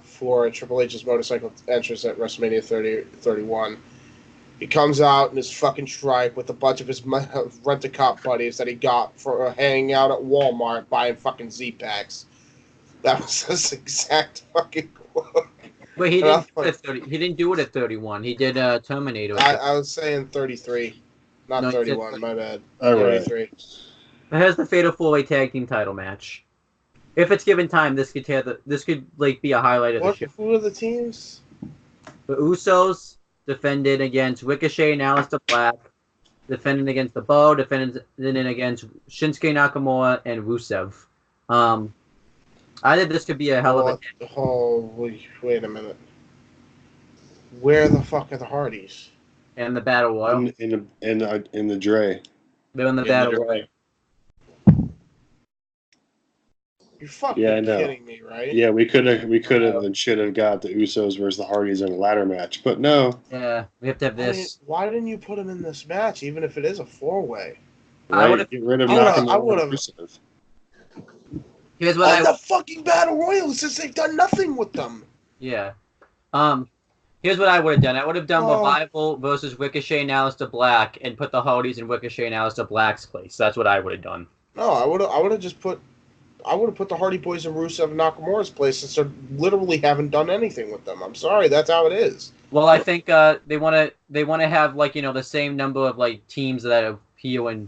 for Triple H's motorcycle entrance at WrestleMania 31. He comes out in his fucking trike with a bunch of his rent-a-cop buddies that he got for hanging out at Walmart buying fucking Z-Packs. That was his exact fucking quote. Wait, he didn't do it at 31. He did Terminator. I was saying 33, not 31. My bad. All 33. Right. Here's the Fatal 4-Way Tag Team Title match. If it's given time, this could be a highlight of the show. Who are the teams? The Usos defended against Ricochet and Aleister Black, defending against the Bo, defending against Shinsuke Nakamura and Rusev. I think this could be a hell of a. Holy, wait a minute. Where the fuck are the Hardys? And the Battle Royal. In the Dre. They're in the Battle Royal. You're fucking Yeah, I know. kidding me, right? Yeah, we could have and should have got the Usos versus the Hardys in a ladder match, but no. Yeah, we have to have this. Why didn't you put him in this match, even if it is a 4-way? I would've- Right? Get rid of I would've- Rusev. Here's what On the fucking Battle Royal, since they've done nothing with them. Yeah. Here's what I would have done. I would have done Revival versus Ricochet and Aleister Black and put the Hardys in Ricochet and Aleister Black's place. That's what I would have done. No, I would have just put the Hardy Boys in Rusev and Nakamura's place, since they literally haven't done anything with them. I'm sorry, that's how it is. Well, I think they want to have like the same number of like teams that have heel and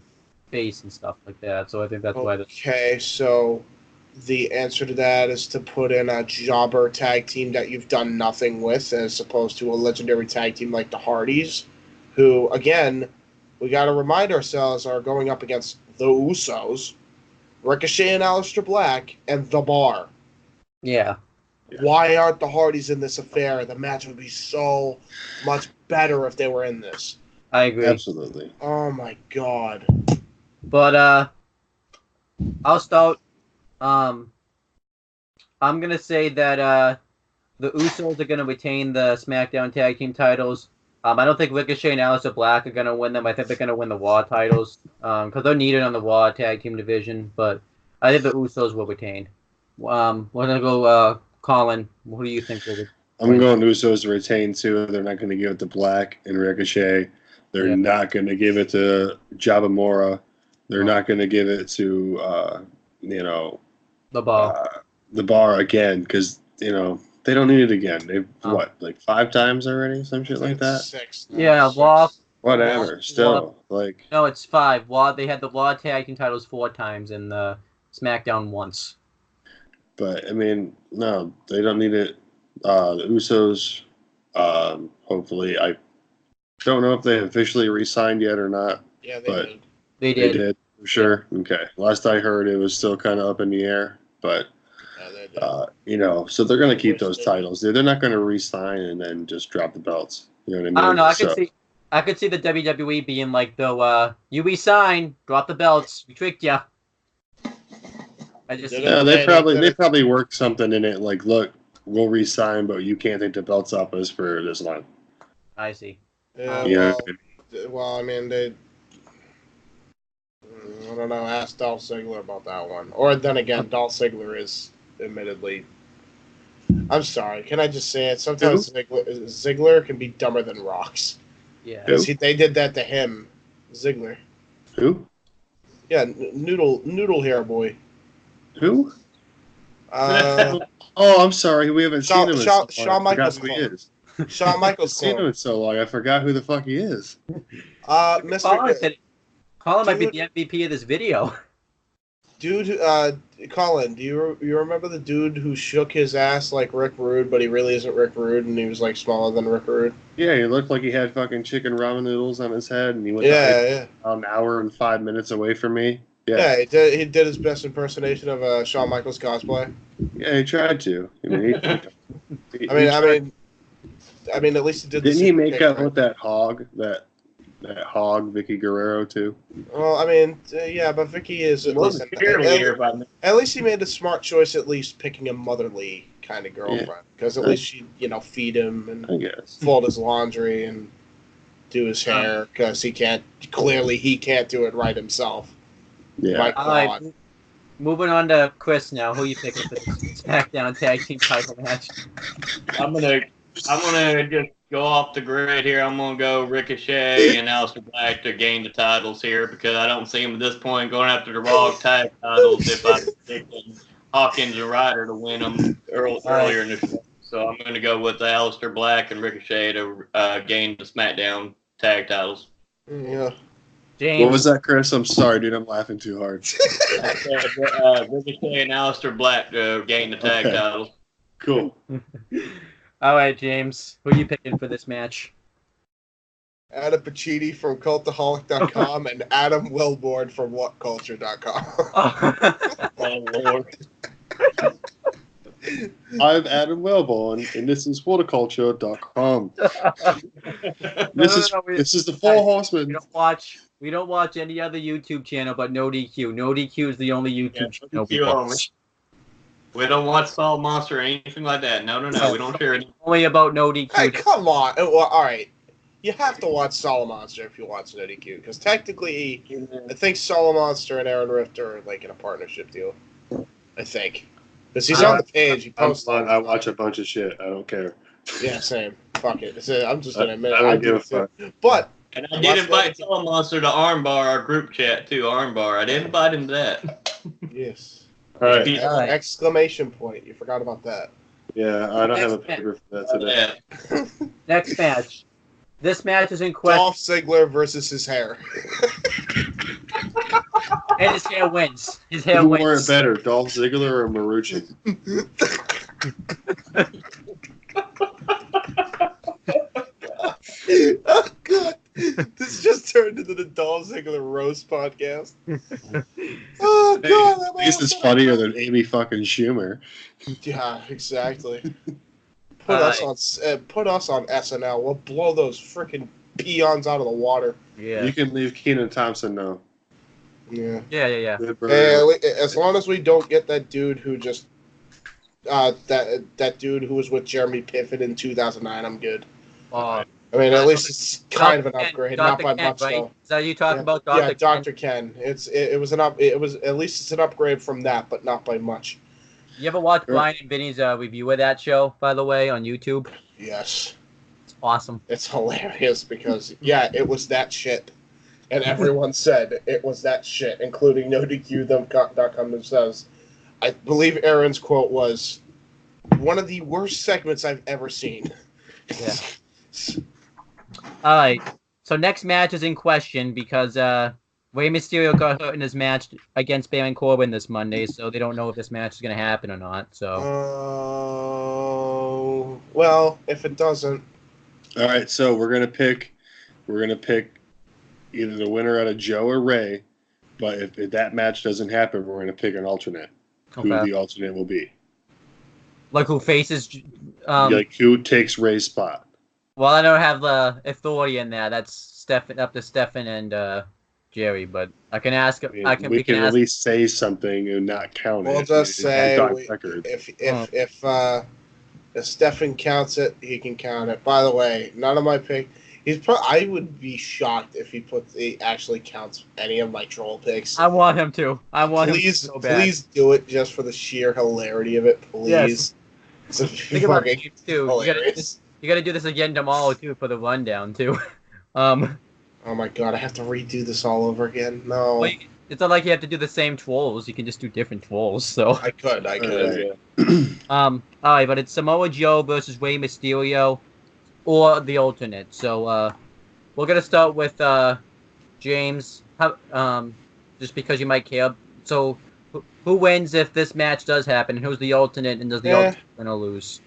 face and stuff like that. So I think that's why. Okay, so the answer to that is to put in a jobber tag team that you've done nothing with, as opposed to a legendary tag team like the Hardys, who, again, we got to remind ourselves are going up against the Usos, Ricochet and Aleister Black, and The Bar. Yeah. Why aren't the Hardys in this affair? The match would be so much better if they were in this. I agree. Absolutely. Oh my god. But I'll start. I'm gonna say that the Usos are gonna retain the SmackDown Tag Team titles. I don't think Ricochet and Aleister Black are gonna win them. I think they're gonna win the Raw titles because they're needed on the Raw Tag Team division. But I think the Usos will retain. We're gonna go. Colin, what do you think? I'm going Usos to retain too. They're not going to give it to Black and Ricochet. They're not going to give it to Jabamora. They're not going to give it to The Bar. The Bar again, because they don't need it again. They've like 5 times already, some shit like that. 6. Yeah, Raw. Whatever. Still, like no, it's 5. Raw. They had the Raw Tag Team titles 4 times and the SmackDown once. But I mean, no, they don't need it. The Usos, hopefully, I don't know if they officially re-signed yet or not. Yeah, did. They did. They did, for sure. Okay. Last I heard, it was still kind of up in the air, but so they're going to keep those titles. They're not going to re-sign and then just drop the belts. You know what I mean? I don't know. I could see the WWE being like, though, you re-sign, drop the belts, we tricked ya. They probably worked something in it like, look, we'll re-sign, but you can't take the belts off us for this long. I see. Yeah, well, I mean, I don't know. Ask Dolph Ziggler about that one. Or then again, Dolph Ziggler is admittedly. I'm sorry. Can I just say it? Sometimes Ziggler can be dumber than rocks. Yeah. They did that to him, Ziggler. Who? Yeah, Noodle Hair Boy. Who? I'm sorry. We haven't seen him in so long. Shawn Michaels. Who he is. Shawn Michaels. I've seen him in so long. I forgot who the fuck he is. Colin might be the MVP of this video. Dude, Colin, do you remember the dude who shook his ass like Rick Rude, but he really isn't Rick Rude, and he was like smaller than Rick Rude? Yeah, he looked like he had fucking chicken ramen noodles on his head, and he went an hour and 5 minutes away from me. Yeah, he did his best impersonation of Shawn Michaels cosplay. Yeah, he tried to. I mean, at least he did. Didn't he make out with that hog, that hog, Vicky Guerrero, too? Well, I mean, but Vicky is at least he made a smart choice, at least picking a motherly kind of girlfriend, because at least she'd feed him and fold his laundry and do his hair, because he can't do it right himself. Yeah. All right, moving on to Chris now. Who you picking for the SmackDown Tag Team title match? I'm gonna just go off the grid here. I'm gonna go Ricochet and Aleister Black to gain the titles here, because I don't see him at this point going after the Raw tag titles if I predicted Hawkins and Ryder to win them earlier in the show. So I'm gonna go with Aleister Black and Ricochet to gain the SmackDown tag titles. Yeah. James. What was that, Chris? I'm sorry, dude. I'm laughing too hard. Ricochet and Aleister Black to gain the tag titles. Cool. All right, James. Who are you picking for this match? Adam Pacitti from Cultaholic.com and Adam Wilborn from WhatCulture.com. Oh, Lord. I'm Adam Wellborn, and this is Horticulture.com. This is the Four Horsemen. We don't watch any other YouTube channel but No DQ. No DQ is the only YouTube channel we watch. We don't watch Saw Monster or anything like that. No. We don't share it. Only about no DQ. Hey, come on. Well, all right. You have to watch Solomonster if you watch No DQ, because technically, I think Solomonster and Aaron Rift are like in a partnership deal. I think, because he's on the page. He posts. I watch a bunch of shit. I don't care. Yeah, same. Fuck it. I'm just gonna admit I it. don't give a fuck. But And I did invite Saw Monster to Armbar, our group chat too. Armbar. I did invite him to that. yes. All right. Exclamation point. You forgot about that. Yeah, I don't have a paper for that today. Next match. This match is in question. Dolph Ziggler versus his hair. And his hair wins. His hair Who wins. wore it better, Dolph Ziggler or Marucci? Oh god, this just turned into the Dolph Ziggler roast podcast. Oh god, At least it's funnier than Amy fucking Schumer. Yeah, exactly. Put us on SNL. We'll blow those freaking peons out of the water. Yeah. You can leave Keenan Thompson now. Yeah. Yeah. As long as we don't get that dude who just that dude who was with Jeremy Piven in 2009, I'm good. I mean, at least it's kind of an upgrade, not by much right? though. Is that you talking about Dr. Dr. Yeah, Dr. Ken. It was at least it's an upgrade from that, but not by much. You ever watch Brian and Vinny's review of that show, by the way, on YouTube? Yes. It's awesome. It's hilarious because it was that shit. And everyone said it was that shit, including NoDQ.com themselves. I believe Aaron's quote was, "One of the worst segments I've ever seen." Yeah. All right. So next match is in question because Rey Mysterio got hurt in his match against Baron Corbin this Monday, so they don't know if this match is going to happen or not. So. Well, if it doesn't. All right, so we're gonna pick either the winner out of Joe or Ray, but if that match doesn't happen, we're gonna pick an alternate. Okay. Who the alternate will be? Like who faces? Like who takes Ray's spot? Well, I don't have the authority in that. That's up to Stefan and Jerry. But I can ask. We can at least say something and not count it. We'll just say if Stefan counts it, he can count it. By the way, none of my pick. I would be shocked if he actually counts any of my troll picks. I want him to. Please, so bad. Please do it just for the sheer hilarity of it. Please. Yes. Think about it too. You got to do this again tomorrow too for the rundown too. Oh my god, I have to redo this all over again. No. Well, it's not like you have to do the same trolls. You can just do different trolls. So I could. Yeah. All right, but it's Samoa Joe versus Rey Mysterio, or the alternate. So we're gonna start with James. Just because you might care. So who wins if this match does happen? Who's the alternate, and does the alternate win or lose?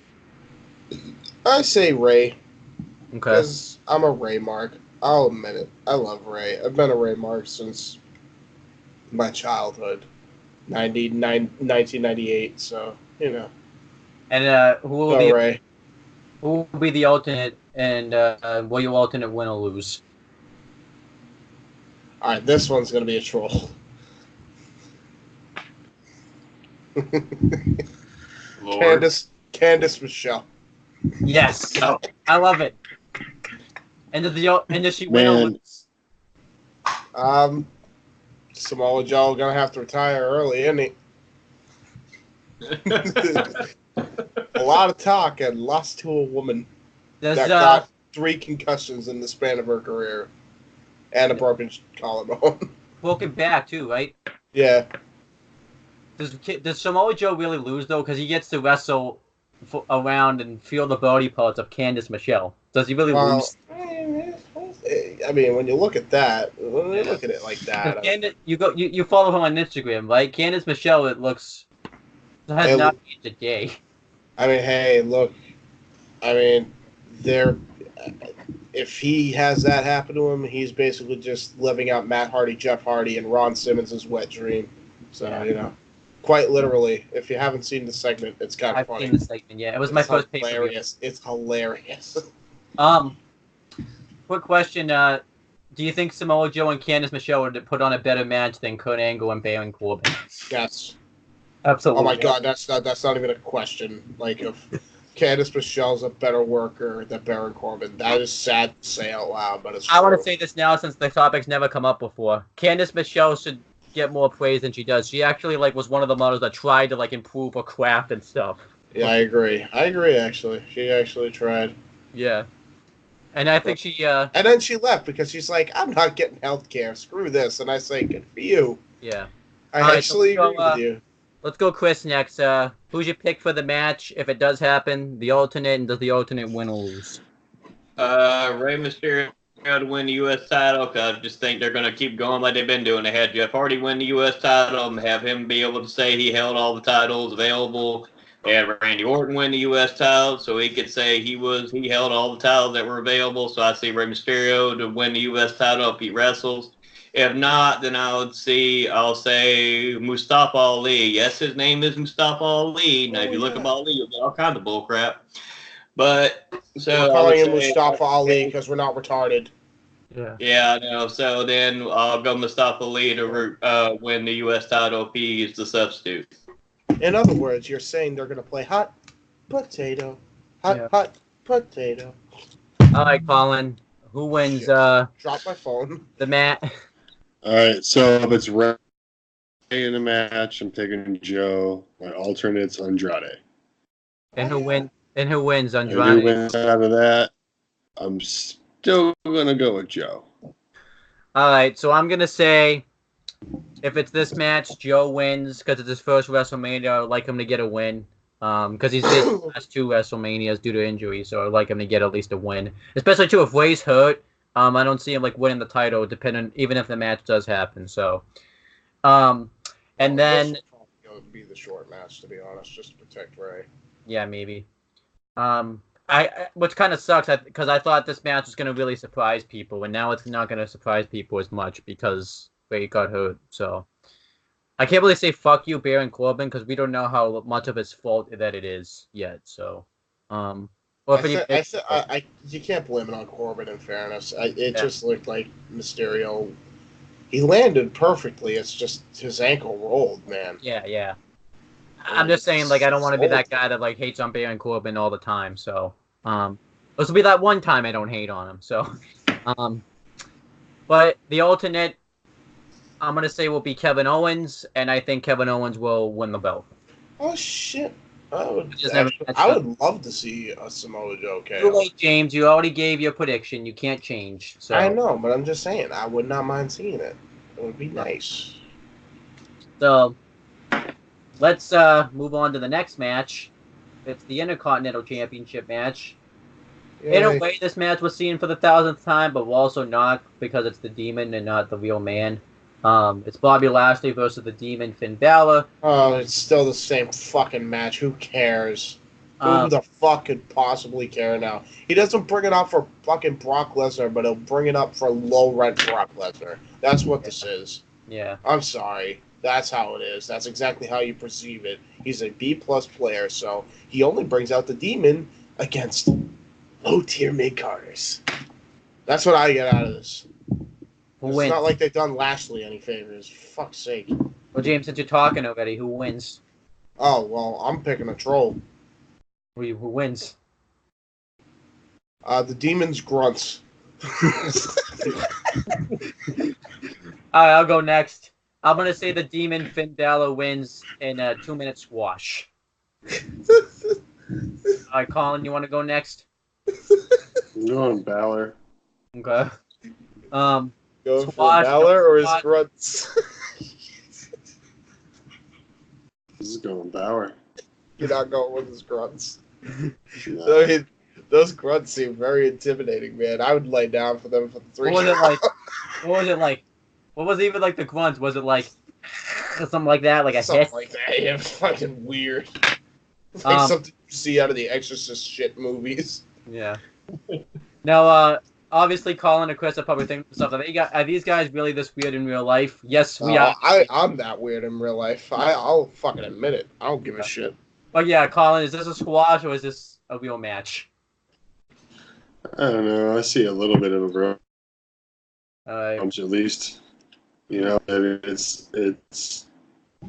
I say Ray. Okay. Because I'm a Ray mark. I'll admit it. I love Ray. I've been a Ray mark since my childhood. 1998, so, you know. And who will be the alternate, and will your alternate win or lose? Alright, this one's going to be a troll. Candice Michelle. Yes, I love it. And does she win or lose? Samoa Joe gonna have to retire early, isn't he? A lot of talk and lost to a woman that got 3 concussions in the span of her career and a broken collarbone. Broken back too, right? Yeah. Does Samoa Joe really lose though? Because he gets to wrestle around and feel the body parts of Candice Michelle. Does he really lose? I mean, when you look at that, look at it like that. You follow her on Instagram, right? Candice Michelle, it has not aged a day. I mean, hey, look. I mean, if he has that happen to him, he's basically just living out Matt Hardy, Jeff Hardy, and Ron Simmons' wet dream. So, you know. Quite literally, if you haven't seen the segment, it's kind of funny. I've seen the segment, yeah. It was my first pay-per-view. It's hilarious. Quick question. Do you think Samoa Joe and Candice Michelle would put on a better match than Kurt Angle and Baron Corbin? Yes. Absolutely. Oh my god, that's not even a question. Like, if Candice Michelle's a better worker than Baron Corbin, that is sad to say out loud, but it's true. I want to say this now since the topic's never come up before. Candice Michelle should get more praise than she does. She actually was one of the models that tried to improve her craft and stuff. Yeah, I agree. Actually. She actually tried. Yeah. And I think she And then she left because she's like, I'm not getting health care. Screw this. And I say, good for you. Yeah. I actually agree with you. Let's go Chris next. Who's your pick for the match if it does happen? The alternate, and does the alternate win or lose? Rey Mysterio to win the U.S. title, because I just think they're going to keep going like they've been doing. They had Jeff Hardy win the U.S. title and have him be able to say he held all the titles available. They had Randy Orton win the U.S. title, so he could say he held all the titles that were available. So I see Rey Mysterio to win the U.S. title if he wrestles. If not, then I'll say Mustafa Ali. Yes, his name is Mustafa Ali. Now, if you look up Ali, you'll get all kinds of bull crap. But so we're calling him Mustafa Ali because we're not retarded. Yeah. Yeah, I know. So then I'll go Mustafa Ali to win the U.S. title if he's the substitute. In other words, you're saying they're going to play hot potato. Hot potato. All right, Colin. Who wins Drop my phone. The match? All right, so if it's Rey in the match, I'm taking Joe. My alternate's Andrade. And who wins? And who wins? And Andrade. who wins out of that? I'm still gonna go with Joe. All right, so I'm gonna say, if it's this match, Joe wins because it's his first WrestleMania. I would like him to get a win, because he's missed the last 2 WrestleManias due to injury. So I'd like him to get at least a win, especially too if Ray's hurt. I don't see him winning the title, even if the match does happen. So, and then This will probably be the short match, to be honest, just to protect Ray. Yeah, maybe. Which kind of sucks because I thought this match was going to really surprise people, and now it's not going to surprise people as much because Ray got hurt. So I can't really say fuck you, Baron Corbin, because we don't know how much of his fault that it is yet. So, you can't blame it on Corbin. In fairness, it just looked like Mysterio. He landed perfectly. It's just his ankle rolled, man. Yeah. I'm just saying, I don't want to be that guy that hates on Baron Corbin all the time. So, this will be that one time I don't hate on him. So, but the alternate, I'm gonna say will be Kevin Owens, and I think Kevin Owens will win the belt. Oh shit! I would love to see a Samoa Joe KO. Too late, James. You already gave your prediction. You can't change. So I know, but I'm just saying I would not mind seeing it. It would be nice. So. Let's move on to the next match. It's the Intercontinental Championship match. Yay. In a way, this match was seen for the 1000th time, but also not because it's the Demon and not the real man. It's Bobby Lashley versus the Demon, Finn Balor. Oh, it's still the same fucking match. Who cares? Who the fuck could possibly care now? He doesn't bring it up for fucking Brock Lesnar, but he'll bring it up for low-rent Brock Lesnar. That's what this is. Yeah. I'm sorry. That's how it is. That's exactly how you perceive it. He's a B-plus player, so he only brings out the Demon against low-tier mid-carders. That's what I get out of this. It's not like they've done Lashley any favors. For fuck's sake. Well, James, since you're talking already, who wins? Oh, well, I'm picking a troll. Who wins? The Demon's grunts. All right, I'll go next. I'm going to say the Demon Finn Balor wins in a 2-minute squash. All right, Colin, you want to go next? I'm going Balor. Okay. Going for Balor or his grunts? This is going Balor. You're not going with his grunts. No. Those grunts seem very intimidating, man. I would lay down for them for the 3 What was it like? What was even the grunts? Was it something like that? Like a something hiss? like that. Yeah, it was fucking weird. It's like something you see out of the Exorcist shit movies. Yeah. Now, obviously, Colin and Chris are probably thinking something. Are these guys really this weird in real life? Yes, we are. I'm that weird in real life. I'll fucking admit it. I don't give a shit. But yeah, Colin, is this a squash or is this a real match? I don't know. I see a little bit of a bro. At least, it's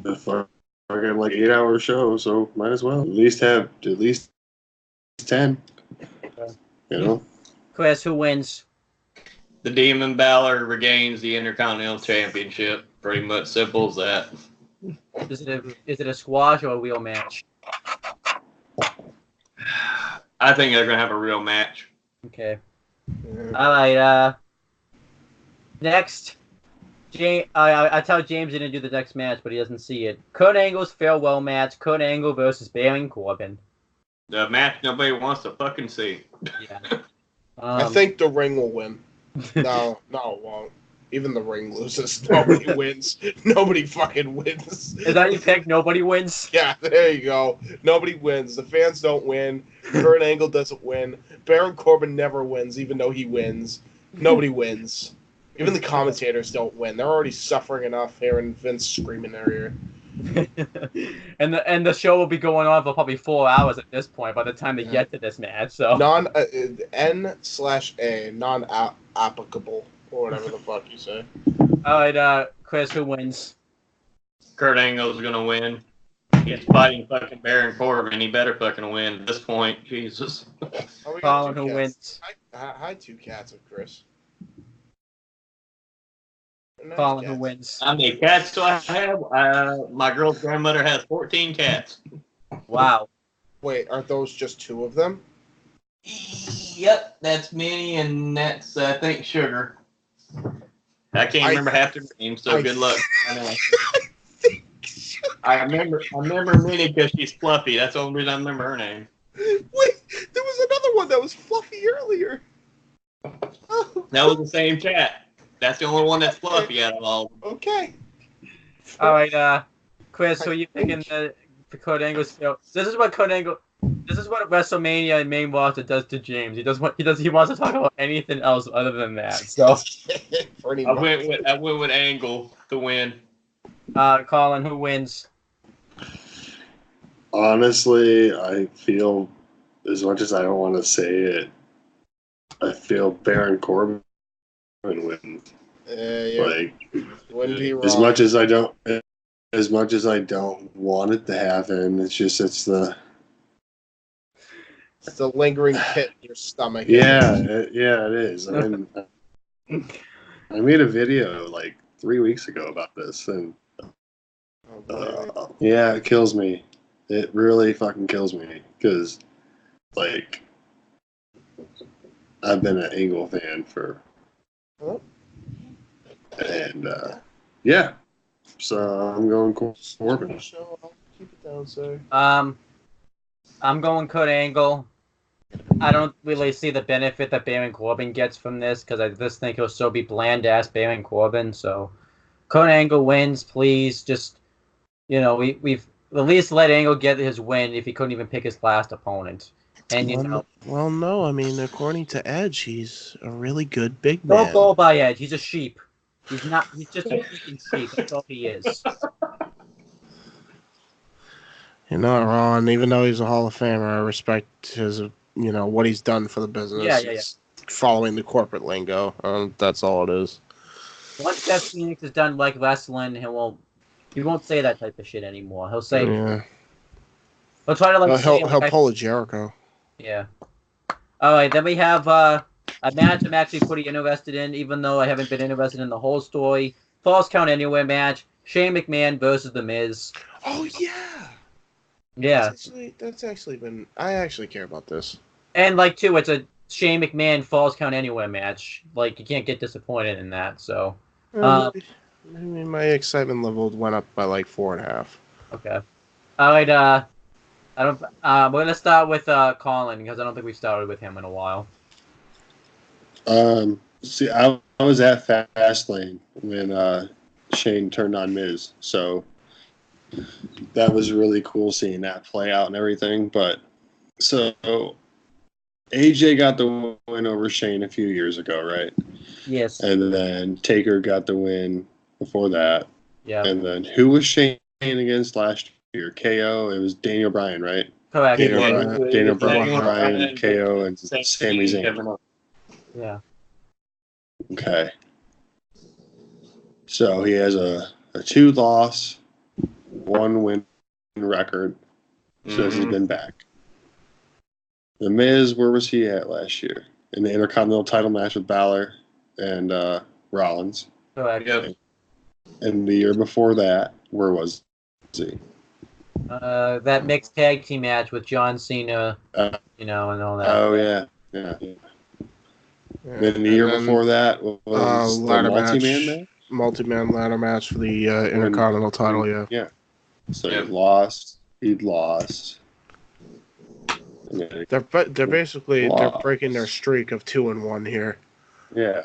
the fun fucking like 8-hour show, so might as well have at least 10. You know. Chris, who wins? The Demon Balor regains the Intercontinental Championship. Pretty much simple as that. Is it a squash or a wheel match? I think they're gonna have a real match. Okay. All right. Next, I tell James didn't do the next match, but he doesn't see it. Kurt Angle's farewell match. Kurt Angle versus Baron Corbin. The match nobody wants to fucking see. Yeah. I think the Ring will win. No, it won't. Even the Ring loses. Nobody wins. Nobody fucking wins. Is that your pick? Nobody wins? Yeah, there you go. Nobody wins. The fans don't win. Kurt Angle doesn't win. Baron Corbin never wins, even though he wins. Nobody wins. Even the commentators don't win. They're already suffering enough hearing Vince screaming in their ear. and the show will be going on for probably 4 hours at this point by the time they get to this match. So N/A non-applicable or whatever the fuck you say. All right, Chris, who wins? Kurt Angle's gonna win. He's fighting fucking Baron Corbin. He better fucking win at this point. Jesus. Colin, who wins? Hi, two cats of Chris. Nice Colin, cats. who wins? How many cats do I have? My girl's grandmother has 14 cats. Wow. Wait, aren't those just 2 of them? Yep, that's Minnie and that's, I think, Sugar. I can't remember half their names, so good luck. I know. I remember Minnie because she's fluffy. That's the only reason I remember her name. Wait, there was another one that was fluffy earlier. That was the same cat. That's the only one that's fluffy out of all of them. Okay. All right, Chris, who are you picking the Kurt Angle's show? This is what WrestleMania main roster does to James. He wants to talk about anything else other than that. So Pretty I much. went with Angle to win. Colin, who wins? Honestly, I feel, as much as I don't want to say it, I feel Baron Corbin wins. Yeah. Like, Wouldn't be wrong. as much as I don't want it to happen, it's the It's a lingering pit in your stomach. it is. I mean, I made a video like 3 weeks ago about this, and yeah, it kills me. It really fucking kills me because, like, I've been an Angle fan for, and yeah, so I'm going Corbin. I'll keep it down, sir. I'm going Kurt Angle. I don't really see the benefit that Baron Corbin gets from this because I just think he'll still be bland ass Baron Corbin. So Kurt Angle wins, please. Just we've at least let Angle get his win if he couldn't even pick his last opponent. And well, no, I mean, according to Edge, he's a really good big man. don't go by Edge. He's a sheep. He's not. He's just a freaking sheep. That's all he is. You're not wrong. Even though he's a Hall of Famer, I respect his, what he's done for the business. Yeah. It's following the corporate lingo. That's all it is. Once Beth Phoenix is done like wrestling, he won't say that type of shit anymore. He'll say, he'll try to he'll pull a Jericho. Yeah. All right, then we have a match I'm actually pretty interested in, even though I haven't been interested in the whole story. Falls Count Anywhere match. Shane McMahon versus The Miz. Oh yeah. Yeah. That's actually been. I actually care about this. And too, it's a Shane McMahon Falls Count Anywhere match. Like, you can't get disappointed in that. So. I mean, my excitement level went up by 4.5. Okay. All right. We're gonna start with Colin because I don't think we've started with him in a while. See, I was at Fastlane when Shane turned on Miz, so that was really cool seeing that play out and everything. But so AJ got the win over Shane a few years ago, right? Yes. And then Taker got the win before that. Yeah. And then who was Shane against last year? KO. It was Daniel Bryan, right? Correct. Daniel Bryan, KO, and Sami Zayn. Yeah. Okay. So he has a 2-loss, 1 win record since he's Mhm. been back. The Miz, where was he at last year? In the Intercontinental title match with Balor and Rollins. Correct. Yep. And the year before that, where was he? That mixed tag team match with John Cena, Uh, and all that. Oh, yeah. Yeah. Then the year before that was the ladder multi-man match? multi-man ladder match for the Intercontinental title. Yeah. Yeah. So Yep. He'd lost. They're basically Lost. breaking their streak of 2-1 here. Yeah.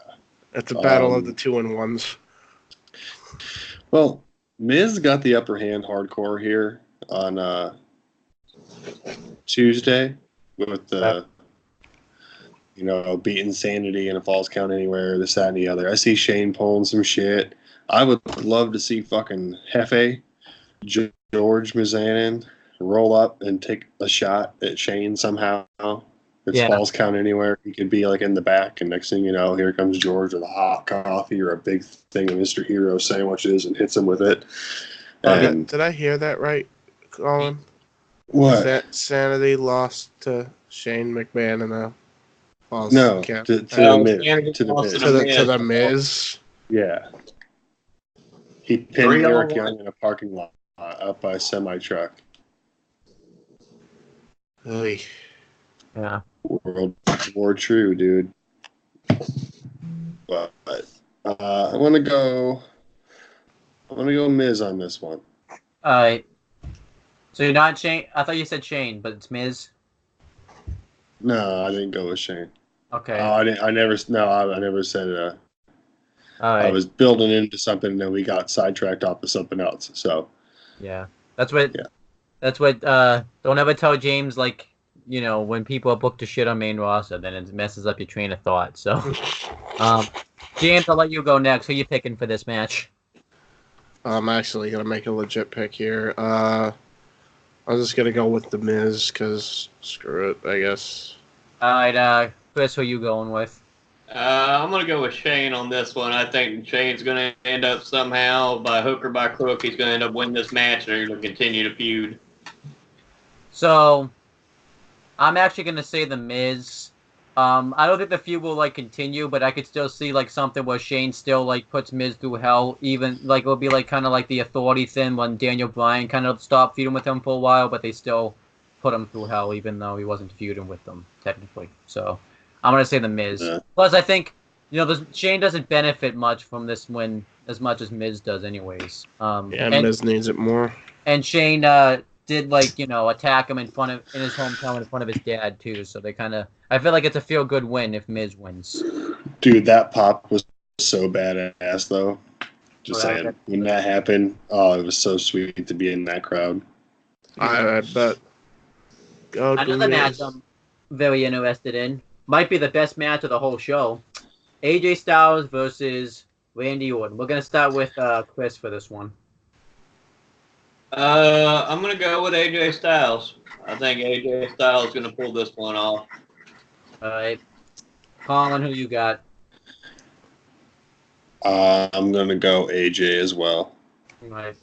It's a battle of the 2-1s. Well, Miz got the upper hand hardcore here on Tuesday with the, beating Sanity and a false count anywhere, this, that, and the other. I see Shane pulling some shit. I would love to see fucking Hefe, George Mizanin, roll up and take a shot at Shane somehow. It's false count anywhere. He could be like in the back, and next thing you know, here comes George with a hot coffee or a big thing of Mr. Hero sandwiches and hits him with it. And Did I hear that right, Colin? what? Sanity lost to Shane McMahon in a false No, count. to the Miz. Sanity To the lost Miz. To the Miz. Yeah. He pinned 3-1. Eric Young in a parking lot up by a semi-truck. Oy. Yeah. World War True, dude. But I want to go Miz on this one. All right. So you're not Shane? I thought you said Shane, but it's Miz. No, I didn't go with Shane. Okay. Oh, I never said it. All right. I was building into something, and then we got sidetracked off of something else. So Yeah. That's what. Yeah. That's what. Don't ever tell James when people are booked to shit on main roster, then it messes up your train of thought. So, James, I'll let you go next. Who are you picking for this match? I'm actually gonna make a legit pick here. I'm just gonna go with the Miz because screw it, I guess. All right, Chris, who are you going with? I'm going to go with Shane on this one. I think Shane's going to end up somehow, by hook or by crook, he's going to end up winning this match, and they're going to continue to feud. So, I'm actually going to say the Miz. I don't think the feud will continue, but I could still see something where Shane still puts Miz through hell. Even it'll be kind of like the Authority thing when Daniel Bryan kind of stopped feuding with him for a while, but they still put him through hell, even though he wasn't feuding with them technically. So I'm gonna say the Miz. Yeah. Plus, I think Shane doesn't benefit much from this win as much as Miz does, anyways. Miz needs it more. And Shane did attack him in his hometown in front of his dad too. So they I feel like it's a feel good win if Miz wins. dude, that pop was so badass, though. Just Well, saying, when that happened, it was so sweet to be in that crowd. I bet. Go Another Miz. match I'm very interested in. Might be the best match of the whole show. AJ Styles versus Randy Orton. We're going to start with Chris for this one. I'm going to go with AJ Styles. I think AJ Styles is going to pull this one off. All right. Colin, who you got? I'm going to go AJ as well. All right.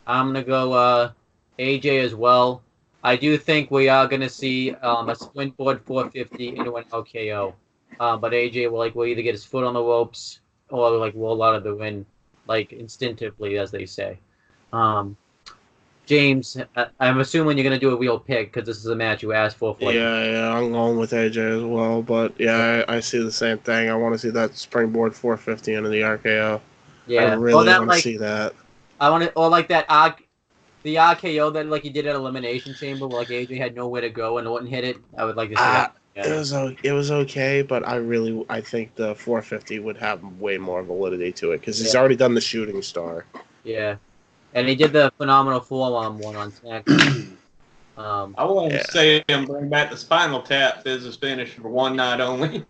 I'm going to go AJ as well. I do think we are going to see a springboard 450 into an LKO. But AJ will either get his foot on the ropes or roll out of the ring instinctively, as they say. James, I'm assuming you're going to do a real pick because this is a match you asked for. Yeah, I'm going with AJ as well. But yeah, I see the same thing. I want to see that springboard 450 into the RKO. Yeah, I really want to see that. I want to, or that the RKO that he did at Elimination Chamber, where AJ had nowhere to go and Orton hit it. I would like to see that. Yeah. It was okay, but I think the 450 would have way more validity to it because he's already done the shooting star. Yeah, and he did the phenomenal forearm one on SmackDown. I want to say him bring back the Spinal Tap as his finish for one night only.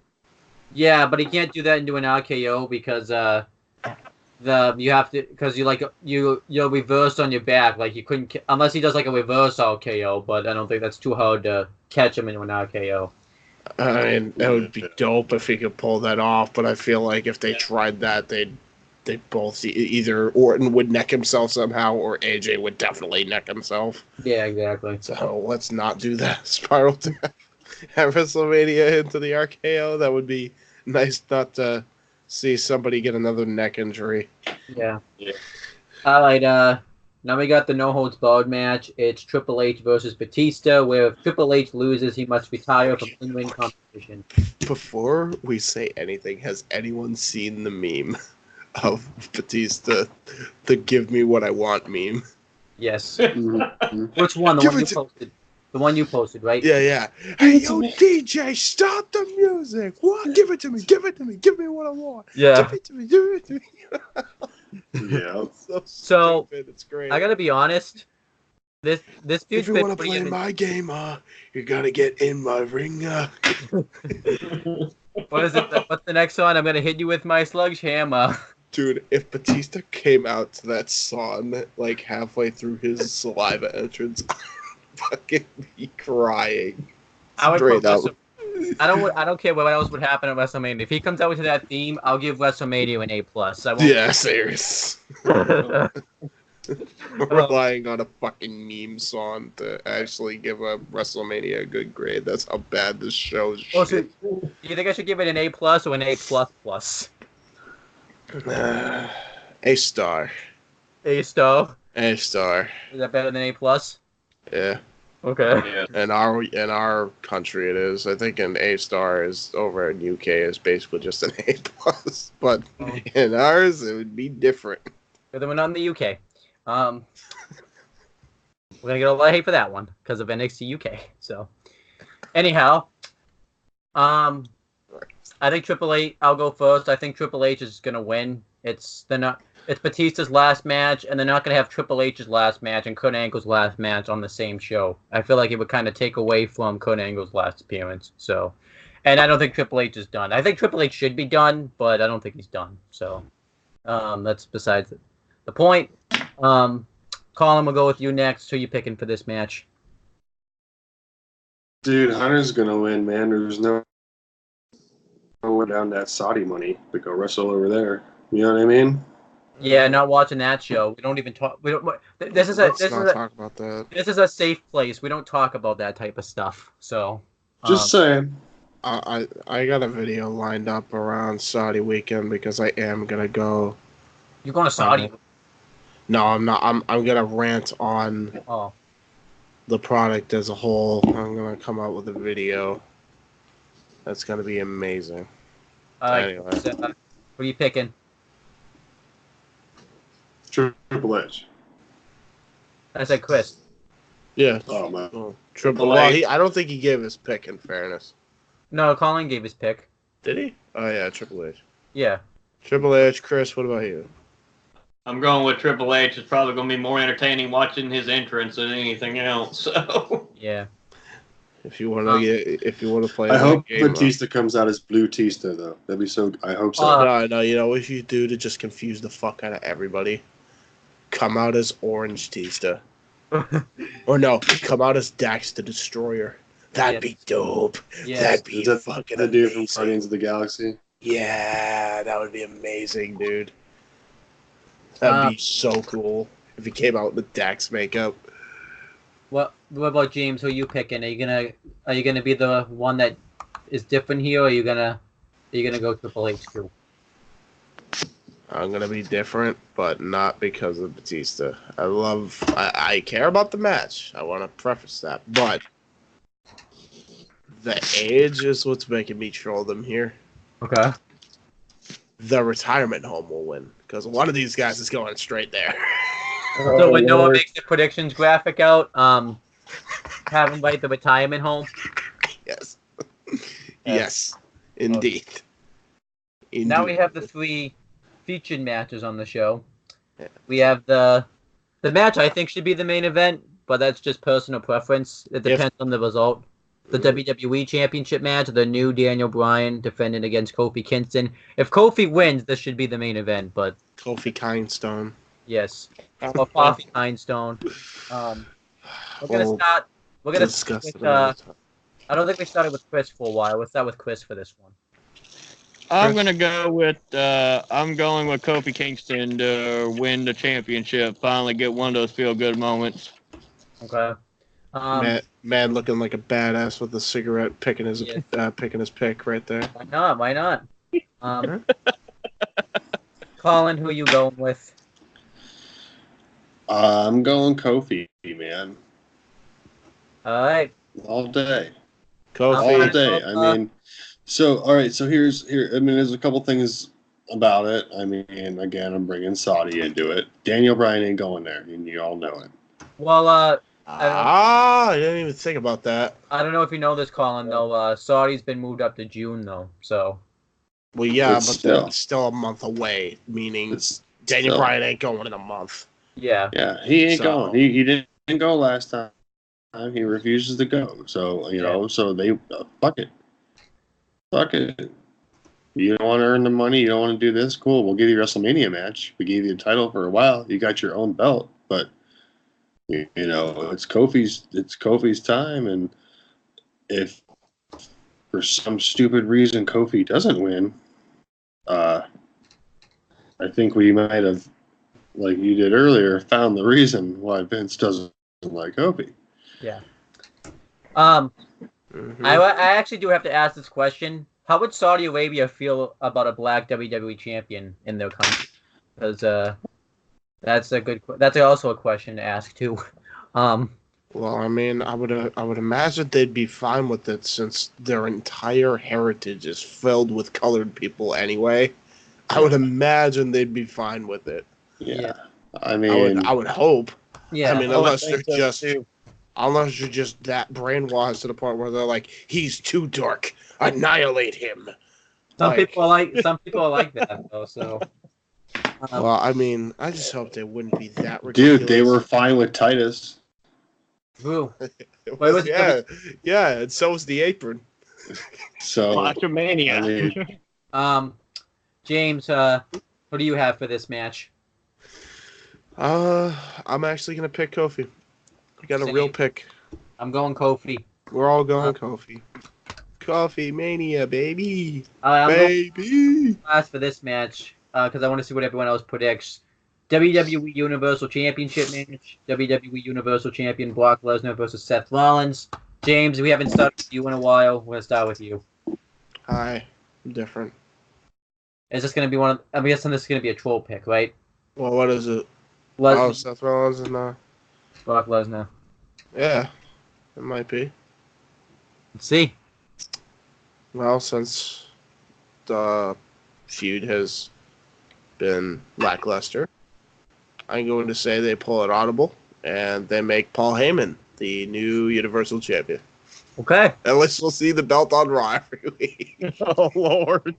Yeah, but he can't do that into an RKO because you have to, because you're reversed on your back, you couldn't, unless he does a reverse RKO, but I don't think that's too hard to catch him into an RKO. I mean, it would be dope if he could pull that off, but I feel like if they tried that, they'd they both either Orton would neck himself somehow, or AJ would definitely neck himself. Yeah, exactly. So let's not do that. Spiral death at WrestleMania into the RKO. That would be nice not to see somebody get another neck injury. Yeah. All right. Now we got the no holds barred match. It's Triple H versus Batista, where if Triple H loses, he must retire from in-ring competition. Before we say anything, has anyone seen the meme of Batista, the "Give me what I want" meme? Yes. Mhm. Which one? The Give one it you to- posted. The one you posted, right? Yeah. Hey, yo, DJ, stop the music! What? Give it to me! Give it to me! Give me what I want! Yeah. Give it to me! Give it to me! Yeah. So, stupid. It's great. I gotta be honest. This If feud's you been want to pretty play my game, you gotta get in my ring. What is it? What's the next song? I'm gonna hit you with my sledgehammer. Dude, if Batista came out to that song like halfway through his saliva entrance, I'd fucking be crying. I would Straight put up. I don't care what else would happen at WrestleMania. If he comes out with that theme, I'll give WrestleMania an A+. I won't. Yeah, serious. Relying on a fucking meme song to actually give a WrestleMania a good grade. That's how bad this show is. Oh, Shit. so you think I should give it an A+ or an A++? A star. A star. A star. Is that better than A+? Yeah. Okay. Yeah. In our country it is. I think an A star is over in UK is basically just an A plus. But in ours it would be different. But then we're not in the UK. We're gonna get a lot of hate for that one because of NXT UK. So, anyhow, I think Triple H. I'll go first. I think Triple H is gonna win. It's Batista's last match, and they're not gonna have Triple H's last match and Kurt Angle's last match on the same show. I feel like it would kind of take away from Kurt Angle's last appearance. So, and I don't think Triple H is done. I think Triple H should be done, but I don't think he's done. So, that's besides the point. Colin, we'll go with you next. Who are you picking for this match? Dude, Hunter's gonna win, man. There's no one down that Saudi money to go wrestle over there. You know what I mean? Yeah, not watching that show. We don't even talk. We don't. Let's not talk about that. This is a safe place. We don't talk about that type of stuff. So, Just saying. I got a video lined up around Saudi weekend because I am gonna go. you're going to Saudi. No, I'm not. I'm gonna rant on Oh, the product as a whole. I'm gonna come out with a video. That's gonna be amazing. Anyway. So, what are you picking? Triple H. I said Chris. Yeah. Oh man. Triple. Well, I don't think he gave his pick. In fairness, No, Colin gave his pick. did he? Oh yeah, Triple H. Yeah. Triple H. Chris, what about you? I'm going with Triple H. It's probably going to be more entertaining watching his entrance than anything else. So. Yeah. If you want to play, I hope game, Batista comes out as Blue Tista though. That'd be so. I hope so. No, you know what you do to just confuse the fuck out of everybody? Come out as Orange Tista. Or no, come out as Dax the Destroyer. That'd be dope. Yeah. That'd be Is that fucking the dude from amazing. Guardians of the Galaxy? Yeah, that would be amazing, dude. That'd be so cool if he came out with Dax makeup. What about James? Who are you picking? Are you gonna be the one that is different here, or are you gonna go Triple H too? I'm gonna be different, but not because of Batista. I care about the match. I want to preface that, but the age is what's making me troll them here. Okay. The retirement home will win because one of these guys is going straight there. So when Noah makes the predictions graphic out, have him write the retirement home. Yes. Yes, indeed. Indeed. Now we have the 3 featured matches on the show. Yeah. We have the match I think should be the main event, but that's just personal preference. It depends on the result. The WWE Championship match, the new Daniel Bryan defending against Kofi Kingston. If Kofi wins, this should be the main event, but Kofi Kindstone. yes. Or Kofi Kindstone. We're gonna start. We're gonna start discuss with, I don't think we started with Chris for a while. We'll start with Chris for this one. I'm gonna go with Kofi Kingston to win the championship. Finally, get one of those feel good moments. Okay. Man looking like a badass with a cigarette, picking his pick right there. Why not? Why not? Colin, who are you going with? I'm going Kofi, man. All right. All day. Kofi. All day. I mean, so, all right. So here. I mean, there's a couple things about it. I mean, again, I'm bringing Saudi into it. Daniel Bryan ain't going there, and you all know it. Well, I didn't even think about that. I don't know if you know this, Colin, though. Saudi's been moved up to June, though. So. Well, yeah, But but still. that's still a month away, meaning It's Daniel still- Bryan ain't going in a month. Yeah. Yeah, he ain't So- going. He didn't go last time. He refuses to go. So so they fuck it. Fuck it. You don't want to earn the money. You don't want to do this. Cool. We'll give you a WrestleMania match. We gave you a title for a while. You got your own belt, but it's Kofi's time, and if for some stupid reason Kofi doesn't win, I think we might have, like you did earlier, found the reason why Vince doesn't like Kofi. Yeah. Mm-hmm. I actually do have to ask this question. How would Saudi Arabia feel about a black WWE champion in their country? Because that's also a question to ask too. Well, I mean, I would imagine they'd be fine with it since their entire heritage is filled with colored people anyway. I would imagine they'd be fine with it. Yeah. I mean, I would hope. Yeah. I mean, I would unless think they're so, unless you're just that brainwashed to the point where they're like, he's too dark, annihilate him. Some people are like that though. So. Well, I mean, I just hope they wouldn't be that ridiculous. dude, they were fine with Titus. Who? Yeah, and so was the apron. So Botchamania. I mean, James, what do you have for this match? I'm actually gonna pick Kofi. I got a real pick. I'm going Kofi. We're all going Kofi. Kofi Mania, baby. I'm baby. going last for this match because I want to see what everyone else predicts. WWE Universal Championship match. WWE Universal Champion Brock Lesnar versus Seth Rollins. James, we haven't started with you in a while. We're gonna start with you. Hi, I'm different. Is this gonna be one of? I'm guessing this is gonna be a troll pick, right? Well, what is it? Lesnar, Seth Rollins and Brock Lesnar. yeah, it might be. Let's see. Well, since the feud has been lackluster, I'm going to say they pull an audible and they make Paul Heyman the new Universal Champion. Okay. At least we'll see the belt on Raw every week. Oh Lord.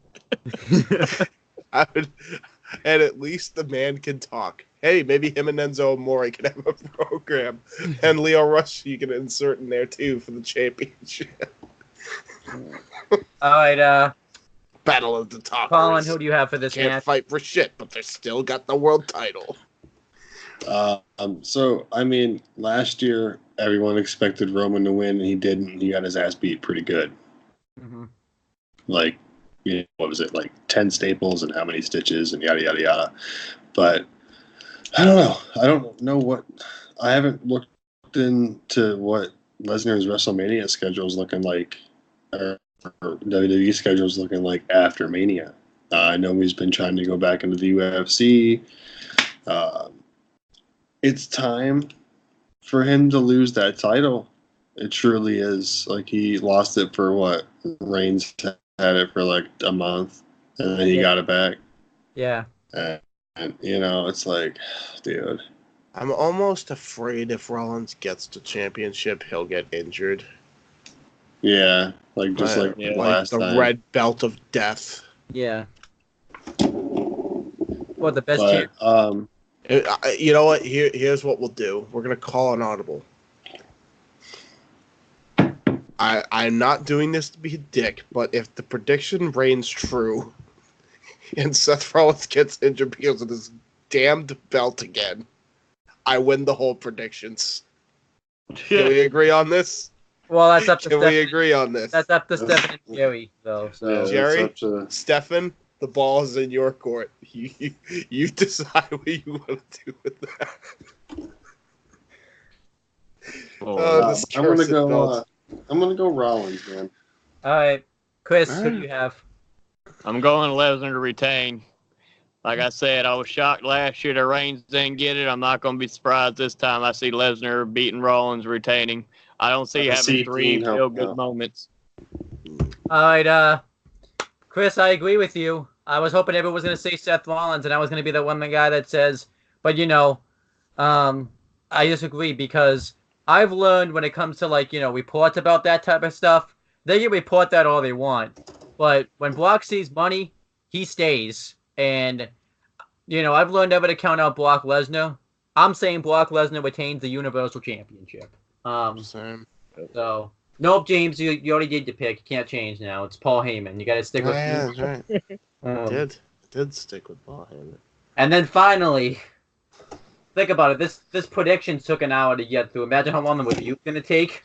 And at least the man can talk. Hey, maybe him and Enzo Amore can have a program. And Leo Rush you can insert in there too for the championship. All right. Battle of the Talkers. Colin, who do you have for this Can't match? fight for shit, but they still got the world title. so I mean, last year everyone expected Roman to win, and he didn't. He got his ass beat pretty good. Mm-hmm. Like, what was it? Like 10 staples and how many stitches and yada yada yada. But I don't know. I don't know what. I haven't looked into what Lesnar's WrestleMania schedule is looking like, or WWE schedule is looking like after Mania. I know he's been trying to go back into the UFC. It's time for him to lose that title. It truly is. Like, he lost it for what? Reigns had it for like a month, and then he got it back. Yeah. And it's like, dude. I'm almost afraid if Rollins gets the championship, he'll get injured. Yeah, like just like last the time. red belt of death. Yeah. What the best But, champ? You know what? Here's what we'll do. We're gonna call an audible. I'm not doing this to be a dick, but if the prediction reigns true, and Seth Rollins gets injured because of this damned belt again, I win the whole predictions. Can we agree on this? Well, that's up to Can we Stephen. agree on this? That's up to Stephen and Jerry, though. So Yeah. Jerry, That's up to- Stefan, the ball is in your court. You decide what you want to do with that. This I'm gonna cursed go. belt. I'm gonna go Rollins, man. all right, Chris, All who do right. you have? I'm going Lesnar to retain. Like I said, I was shocked last year that Reigns didn't get it. I'm not going to be surprised this time. I see Lesnar beating Rollins, retaining. I don't see I having see 3 Dean help feel-good out. moments. All right, Chris, I agree with you. I was hoping everyone was going to say Seth Rollins, and I was going to be the one guy that says, but I disagree because I've learned when it comes to reports about that type of stuff, they can report that all they want, but when Brock sees money, he stays. And I've learned never to count out Brock Lesnar. I'm saying Brock Lesnar retains the Universal Championship. Same. So nope, James, you already did your pick. You can't change now. It's Paul Heyman. You got to stick with Yeah, that's right. me. Did stick with Paul Heyman. And then finally, think about it. This prediction took an hour to get through. Imagine how long the review's gonna take.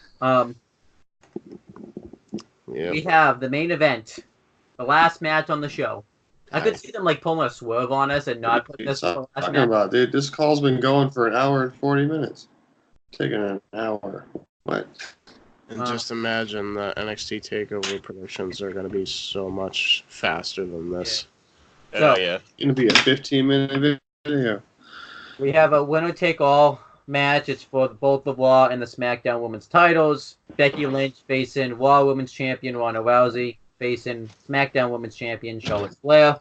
We have the main event, the last match on the show. I could see them pulling a swerve on us and not putting this. What are you talking about, dude? This call's been going for an hour and 40 minutes. Taking an hour. What? And just imagine the NXT TakeOver predictions are going to be so much faster than this. So, yeah. It's going to be a 15-minute video. We have a winner-take-all match. It's for both the Raw and the SmackDown Women's titles. Becky Lynch facing Raw Women's Champion Ronda Rousey, facing SmackDown Women's Champion Charlotte Flair.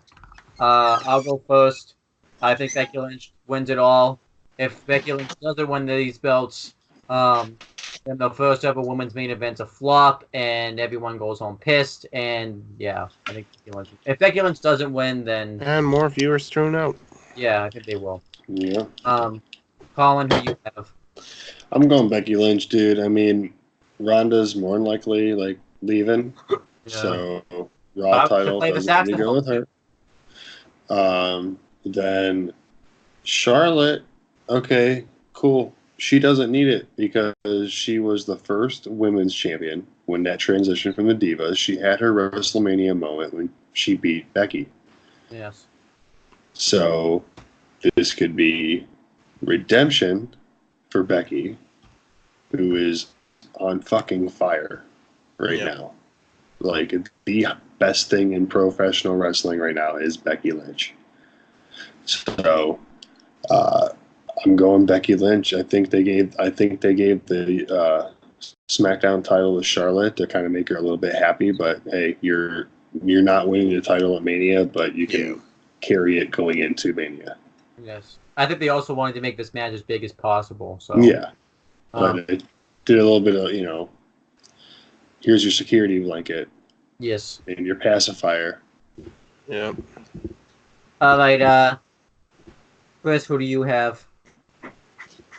I'll go first. I think Becky Lynch wins it all. If Becky Lynch doesn't win these belts, then the first ever women's main event's a flop, and everyone goes home pissed. And yeah, I think Becky Lynch. If Becky Lynch doesn't win, then And more viewers thrown out. yeah, I think they will. Yeah. Colin, who you have? I'm going Becky Lynch, dude. I mean, Ronda's more than likely leaving. Yeah. So Raw title play the doesn't need to go saxophone. with her. Then Charlotte, okay, cool. She doesn't need it because she was the first women's champion when that transitioned from the Divas. She had her WrestleMania moment when she beat Becky. Yes. So this could be redemption for Becky, who is on fucking fire right now. Like, the best thing in professional wrestling right now is Becky Lynch. So I'm going Becky Lynch. I think they gave the SmackDown title to Charlotte to kind of make her a little bit happy. But hey, you're not winning the title at Mania, but you can carry it going into Mania. Yes. I think they also wanted to make this match as big as possible. So Yeah, but it did a little bit of here's your security blanket. Yes. And your pacifier. Yep. All right, Chris, who do you have?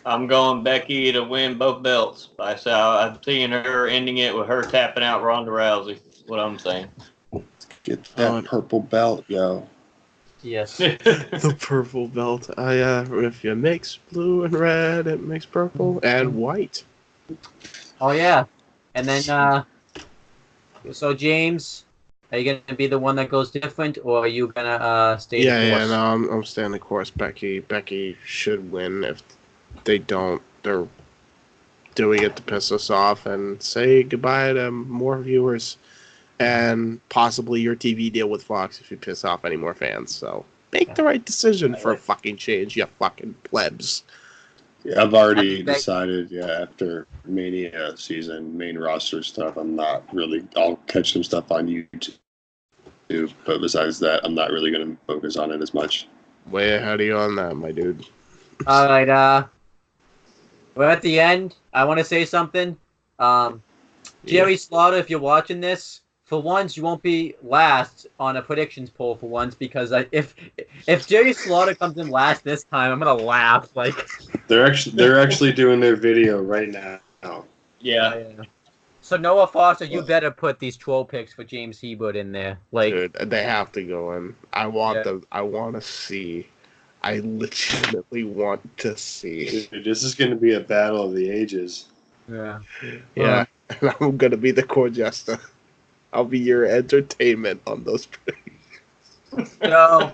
I'm going Becky to win both belts. I'm seeing her ending it with her tapping out Ronda Rousey. That's what I'm saying. Get that purple belt, yo. Yes. The purple belt. If you mix blue and red, it makes purple and white. Oh yeah. And then so James, are you gonna be the one that goes different, or are you gonna stay the course? No, I'm staying the course. Becky should win. If they don't, they're doing it to piss us off and say goodbye to more viewers and possibly your TV deal with Fox if you piss off any more fans. So make the right decision for a fucking change, you fucking plebs. Yeah, I've already decided, after Mania season, main roster stuff, I'll catch some stuff on YouTube. But besides that, I'm not really going to focus on it as much. Way ahead of you on that, my dude. All right, we're at the end. I want to say something. Jerry Slaughter, if you're watching this, for once you won't be last on a predictions poll for once, because if Jerry Slaughter comes in last this time, I'm gonna laugh. They're actually doing their video right now. Yeah. So Noah Foster, you better put these troll picks for James Hebert in there. Dude, they have to go in. I want them. I want to see. I legitimately want to see. Dude, this is going to be a battle of the ages. Yeah. Yeah, and I'm gonna be the court jester. I'll be your entertainment on those. So,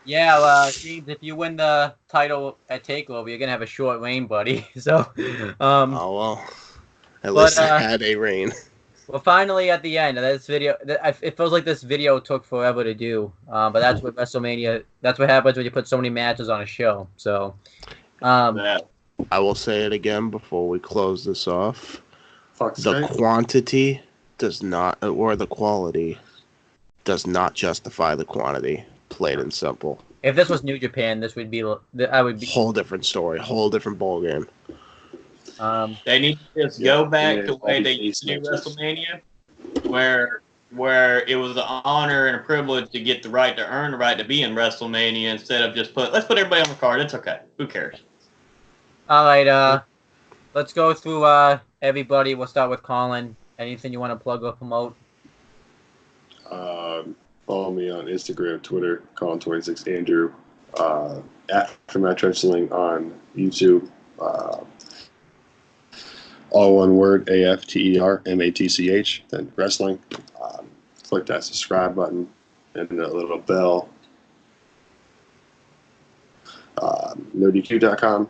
James, if you win the title at Takeover, you're gonna have a short reign, buddy. So, Oh well, at but, least I had a reign. Well, finally at the end of this video, it feels like this video took forever to do. But that's what WrestleMania. That's what happens when you put so many matches on a show. So, That I will say it again before we close this off. fuck's The sake. quantity does not, or the quality does not justify the quantity. Plain and simple. if this was New Japan, this would be. I would be. Whole different story. Whole different ball game. They need to just go back to the way they used to do WrestleMania, where it was an honor and a privilege to get the right to earn the right to be in WrestleMania instead of just let's put everybody on the card. It's okay. Who cares? All right. Let's go through everybody. We'll start with Colin. Anything you want to plug or promote? Follow me on Instagram, Twitter, Colin26 Andrew. Aftermatch Wrestling on YouTube. All one word, AFTERMATCH, then wrestling. Click that subscribe button and the little bell. NoDQ.com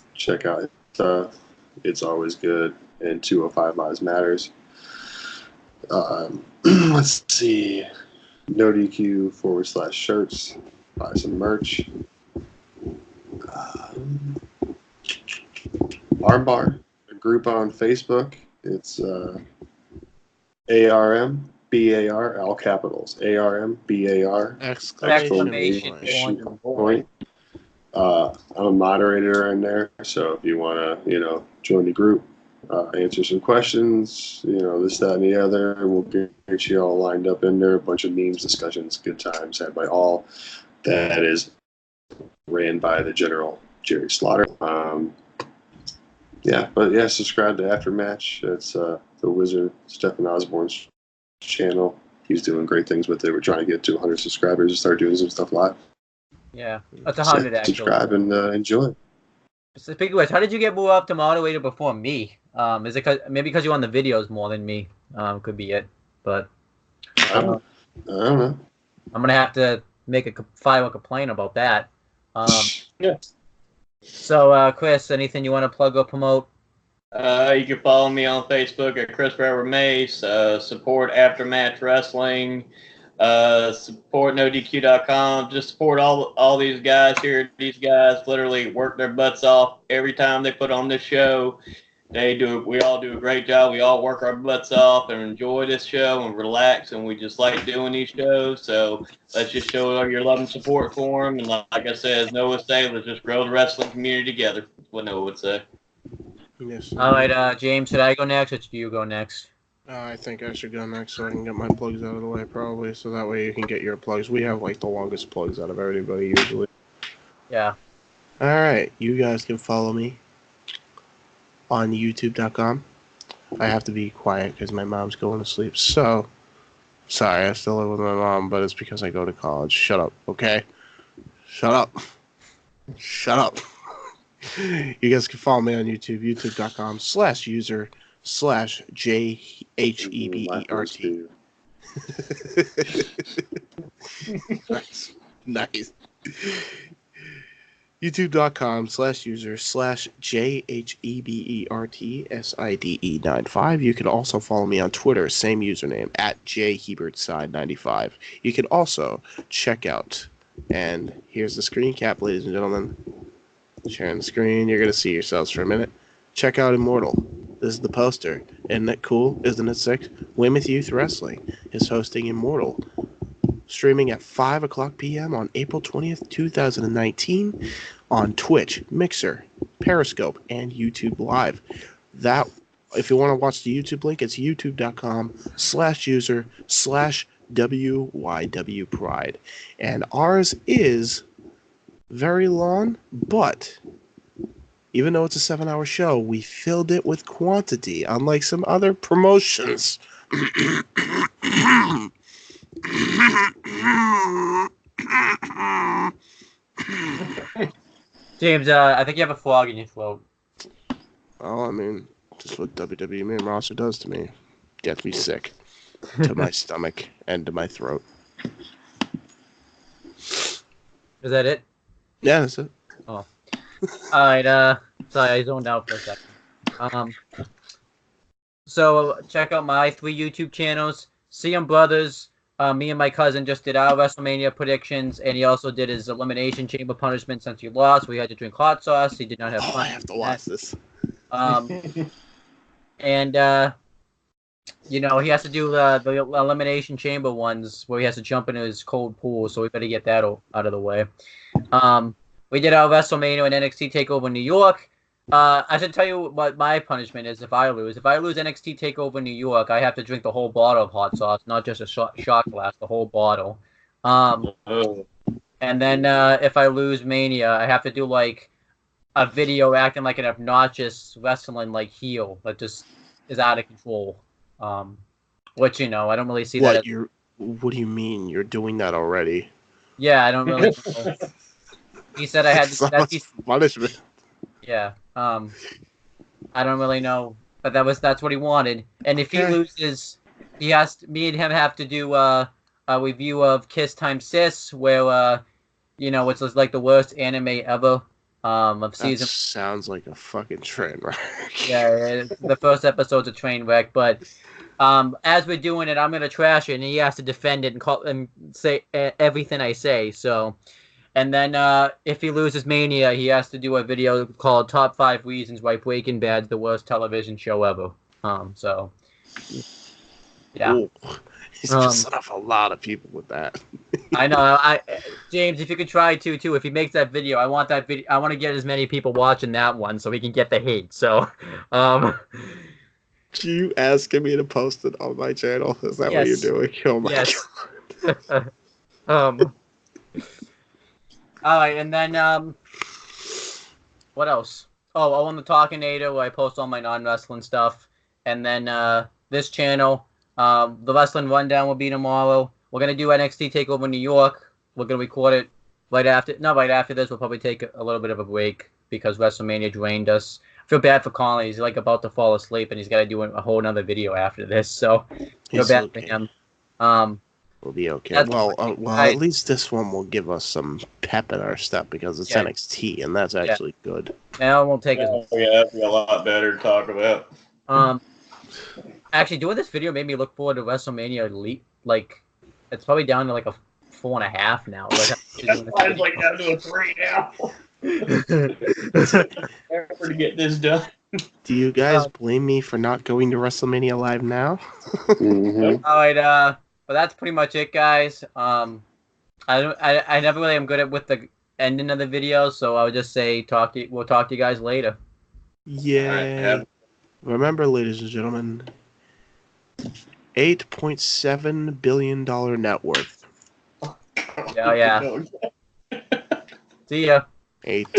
/ check out stuff. It's always good. And 205 Lives Matters. Let's see. NoDQ / shirts. Buy some merch. Armbar, a group on Facebook. It's ARM BAR, all capitals. ARM BAR. Exclamation point. I'm a moderator in there, so if you want to, join the group, answer some questions, this, that, and the other, we'll get you all lined up in there. A bunch of memes, discussions, good times had by all. That is ran by the General Jerry Slaughter. Subscribe to Aftermatch. It's the Wizard Stephen Osborne's channel. He's doing great things with it. We're trying to get to 100 subscribers and start doing some stuff live. Yeah, that's 100 actually. Subscribe and enjoy. Speaking of which, how did you get moved up to moderator before me? Is it maybe because you're on the videos more than me? Could be it, but I don't know. I'm gonna have to file a complaint about that. Yeah. So, Chris, anything you want to plug or promote? You can follow me on Facebook at Chris Forever Mace. Support Aftermatch Wrestling. Support NoDQ.com. Just support all these guys here. These guys literally work their butts off every time they put on this show. We all do a great job. We all work our butts off and enjoy this show and relax, and we just like doing these shows. So let's just show your love and support for them. And like I said, as Noah would say, let's just grow the wrestling community together. That's what Noah would say. Yes. All right, James, should I go next or should you go next? I think I should go next so I can get my plugs out of the way, probably, so that way you can get your plugs. We have the longest plugs out of everybody usually. Yeah. All right, you guys can follow me on YouTube.com. I have to be quiet because my mom's going to sleep. So, sorry, I still live with my mom, but it's because I go to college. Shut up, okay? Shut up. Shut up. You guys can follow me on YouTube, youtube.com/user/JHEBERT. Nice. youtube.com/user/JHEBERTSIDE95. You can also follow me on Twitter, same username, @JHebertSide95. You can also check out, and here's the screen cap, ladies and gentlemen. Sharing the screen, you're going to see yourselves for a minute. Check out Immortal. This is the poster. Isn't it cool? Isn't it sick? Weymouth Youth Wrestling is hosting Immortal, streaming at 5 o'clock p.m. on April 20th, 2019 on Twitch, Mixer, Periscope, and YouTube Live. If you want to watch the YouTube link, it's youtube.com/user/WYW And ours is very long, but even though it's a 7-hour show, we filled it with quantity, unlike some other promotions. James, I think you have a frog in your throat. Well, I mean, just what WWE main roster does to me. Gets me sick. To my stomach and to my throat. Is that it? Yeah, that's it. Oh. Alright, sorry, I zoned out for a second. So check out my 3 YouTube channels. CM Brothers. Me and my cousin just did our WrestleMania predictions, and he also did his Elimination Chamber punishment since he lost. We had to drink hot sauce. He did not have fun. I have to watch this. And you know, he has to do the Elimination Chamber ones where he has to jump into his cold pool, so we better get that out of the way. We did our WrestleMania and NXT TakeOver New York. I should tell you what my punishment is if I lose. If I lose NXT TakeOver New York, I have to drink the whole bottle of hot sauce, not just a shot glass, the whole bottle. And then if I lose Mania, I have to do like a video acting like an obnoxious wrestling like heel that just is out of control. Which, you know, I don't really see that. What do you mean? You're doing that already? Yeah, I don't really know. He said I had to. Punishment. Yeah. I don't really know, but that's what he wanted. And if he loses, me and him have to do a review of Kiss Time Sis, where you know, it's like the worst anime ever. Of season. That sounds like a fucking train wreck. Yeah, the first episode's a train wreck, but as we're doing it, I'm gonna trash it, and he has to defend it and say everything I say. So, and then if he loses Mania, he has to do a video called "Top 5 Reasons Why Breaking Bad's the Worst Television Show Ever." So, yeah. Ooh. He's pissing off a lot of people with that. I know. James, if you could try too. If he makes that video, I want that video. I want to get as many people watching that one so we can get the hate. So, you asking me to post it on my channel? Is that what you're doing? Oh my god. All right, and then what else? Oh, on the Talkinator, where I post all my non-wrestling stuff, and then this channel. The Wrestling Rundown will be tomorrow. We're going to do NXT TakeOver New York. We're going to record it right after this. We'll probably take a little bit of a break because WrestleMania drained us. I feel bad for Colin. He's like about to fall asleep, and he's got to do a whole nother video after this. So, feel bad for him. We'll be okay. Well, at least this one will give us some pep in our step because it's NXT, and that's actually good. Now it won't take us. Yeah, it'll be a lot better to talk about. Actually, doing this video made me look forward to WrestleMania Elite. Like, it's probably down to like a 4.5 now. Mine's like down to a 3 now. Effort to get this done. Do you guys blame me for not going to WrestleMania Live now? Mm-hmm. All right, but that's pretty much it, guys. I never really am good with the ending of the video, so I would just say we'll talk to you guys later. Yeah. Right, remember, ladies and gentlemen, $8.7 billion net worth. Yeah. See ya.